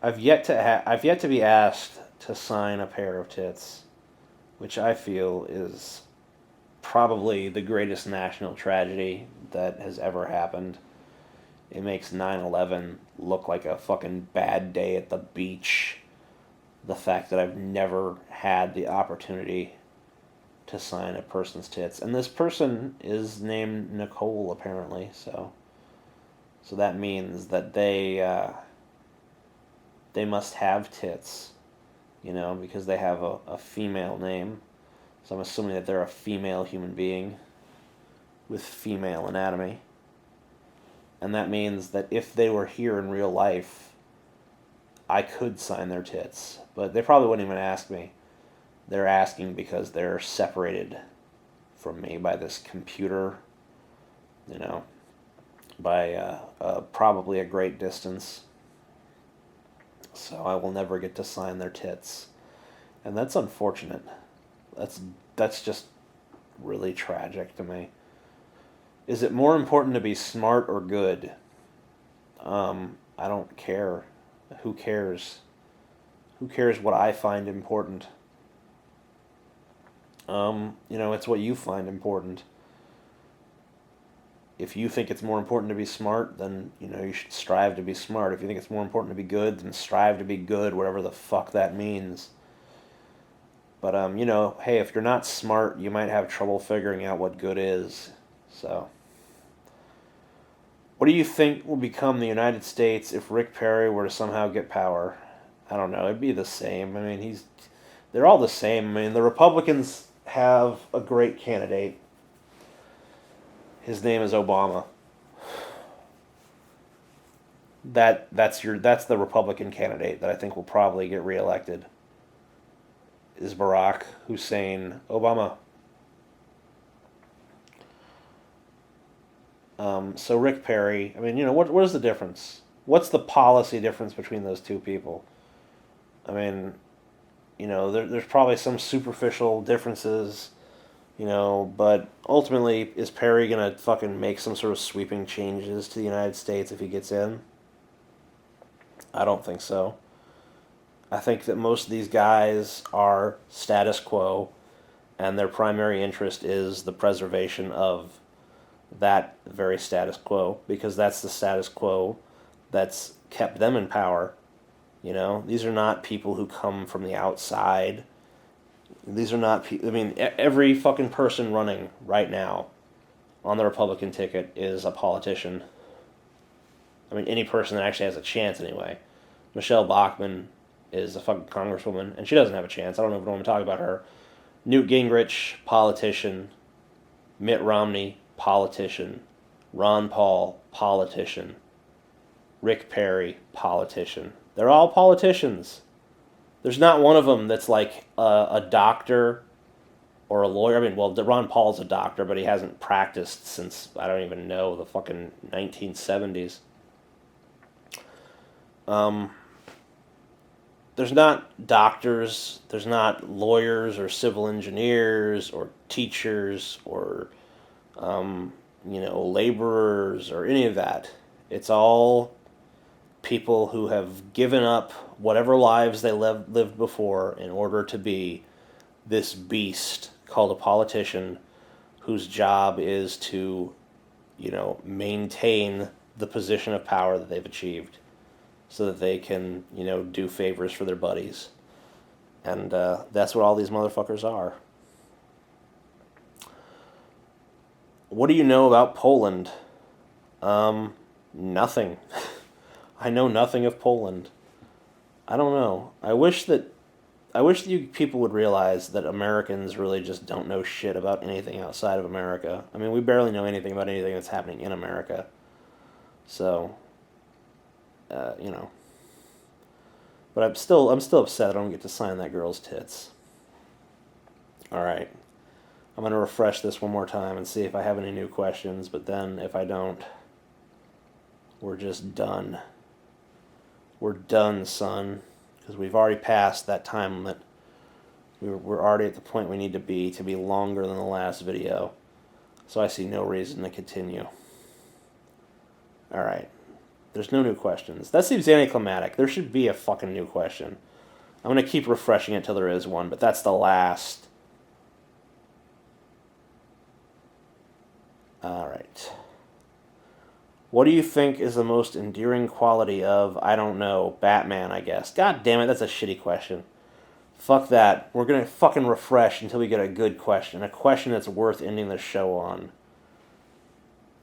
Speaker 1: I've yet to be asked to sign a pair of tits, which I feel is probably the greatest national tragedy that has ever happened. It makes 9/11 look like a fucking bad day at the beach. The fact that I've never had the opportunity to sign a person's tits. And this person is named Nicole, apparently, so that means that they must have tits, because they have a female name. So I'm assuming that they're a female human being with female anatomy. And that means that if they were here in real life, I could sign their tits. But they probably wouldn't even ask me. They're asking because they're separated from me by this computer, by probably a great distance. So I will never get to sign their tits. And that's unfortunate. That's just really tragic to me. Is it more important to be smart or good? I don't care. Who cares? Who cares what I find important? It's what you find important. If you think it's more important to be smart, then, you should strive to be smart. If you think it's more important to be good, then strive to be good, whatever the fuck that means. But, hey, if you're not smart, you might have trouble figuring out what good is. So, what do you think will become the United States if Rick Perry were to somehow get power? I don't know. It'd be the same. I mean, they're all the same. I mean, the Republicans have a great candidate. His name is Obama. That's the Republican candidate that I think will probably get reelected. Is Barack Hussein Obama. So Rick Perry, I mean, what is the difference? What's the policy difference between those two people? I mean, there's probably some superficial differences, but ultimately, is Perry gonna fucking make some sort of sweeping changes to the United States if he gets in?
Speaker 2: I don't think so. I think that most of these guys are status quo, and their primary interest is the preservation of that very status quo, because that's the status quo that's kept them in power. You know, these are not people who come from the outside. These are not people. I mean, every fucking person running right now on the Republican ticket is a politician. I mean, any person that actually has a chance, anyway. Michelle Bachmann is a fucking congresswoman, and she doesn't have a chance. I don't even want to talk about her. Newt Gingrich, politician. Mitt Romney, politician. Ron Paul, politician. Rick Perry, politician. They're all politicians. There's not one of them that's like a doctor or a lawyer. I mean, well, Ron Paul's a doctor, but he hasn't practiced since, I don't even know, the fucking 1970s. There's not doctors, there's not lawyers or civil engineers or teachers or, laborers or any of that. It's all people who have given up whatever lives they lived before in order to be this beast called a politician, whose job is to, maintain the position of power that they've achieved so that they can, do favors for their buddies. And that's what all these motherfuckers are. What do you know about Poland? Nothing. I know nothing of Poland. I don't know. I wish that you people would realize that Americans really just don't know shit about anything outside of America. I mean, we barely know anything about anything that's happening in America. So, But I'm still upset I don't get to sign that girl's tits. All right. I'm going to refresh this one more time and see if I have any new questions, but then if I don't, we're just done. We're done, son, because we've already passed that time limit. We're already at the point we need to be longer than the last video. So I see no reason to continue. All right. There's no new questions. That seems anticlimactic. There should be a fucking new question. I'm going to keep refreshing it till there is one, but that's the last. All right. What do you think is the most endearing quality of, I don't know, Batman, I guess? God damn it, that's a shitty question. Fuck that. We're going to fucking refresh until we get a good question. A question that's worth ending the show on.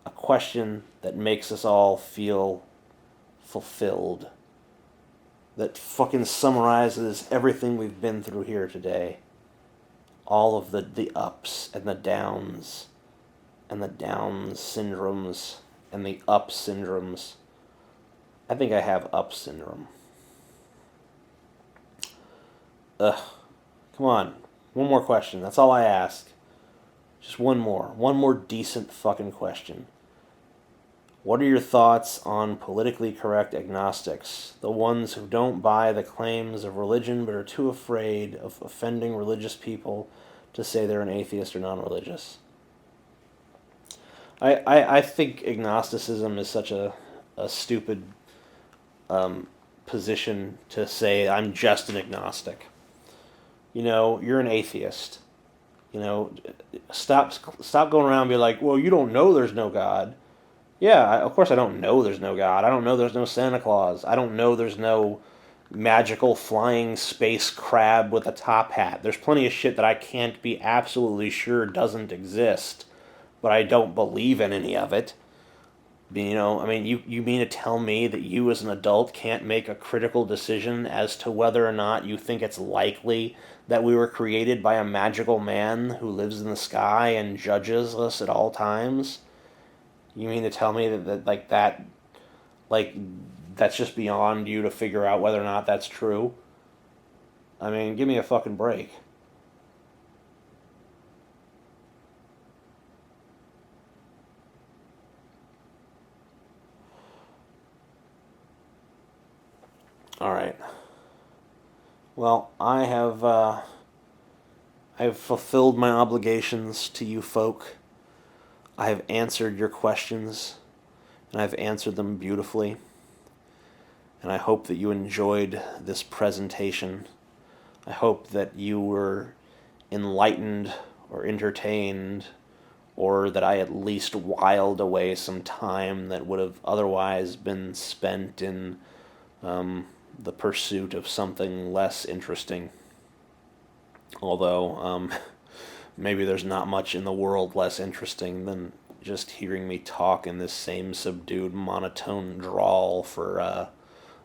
Speaker 2: A question that makes us all feel fulfilled. That fucking summarizes everything we've been through here today. All of the ups and the downs. And the down syndromes. And the up syndromes. I think I have up syndrome. Ugh. Come on. One more question. That's all I ask. Just one more. One more decent fucking question. What are your thoughts on politically correct agnostics? The ones who don't buy the claims of religion but are too afraid of offending religious people to say they're an atheist or non-religious. I think agnosticism is such a stupid position to say I'm just an agnostic. You're an atheist. Stop going around and be like, well, you don't know there's no God. Yeah, of course I don't know there's no God. I don't know there's no Santa Claus. I don't know there's no magical flying space crab with a top hat. There's plenty of shit that I can't be absolutely sure doesn't exist, but I don't believe in any of it. You mean to tell me that you as an adult can't make a critical decision as to whether or not you think it's likely that we were created by a magical man who lives in the sky and judges us at all times? You mean to tell me that that's just beyond you to figure out whether or not that's true? I mean, give me a fucking break. All right. Well, I've fulfilled my obligations to you folk. I have answered your questions, and I've answered them beautifully. and I hope that you enjoyed this presentation. I hope that you were enlightened or entertained, or that I at least whiled away some time that would have otherwise been spent in the pursuit of something less interesting. Although, maybe there's not much in the world less interesting than just hearing me talk in this same subdued monotone drawl for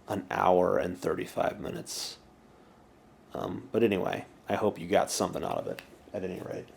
Speaker 2: an hour and 35 minutes. But anyway, I hope you got something out of it, at any rate.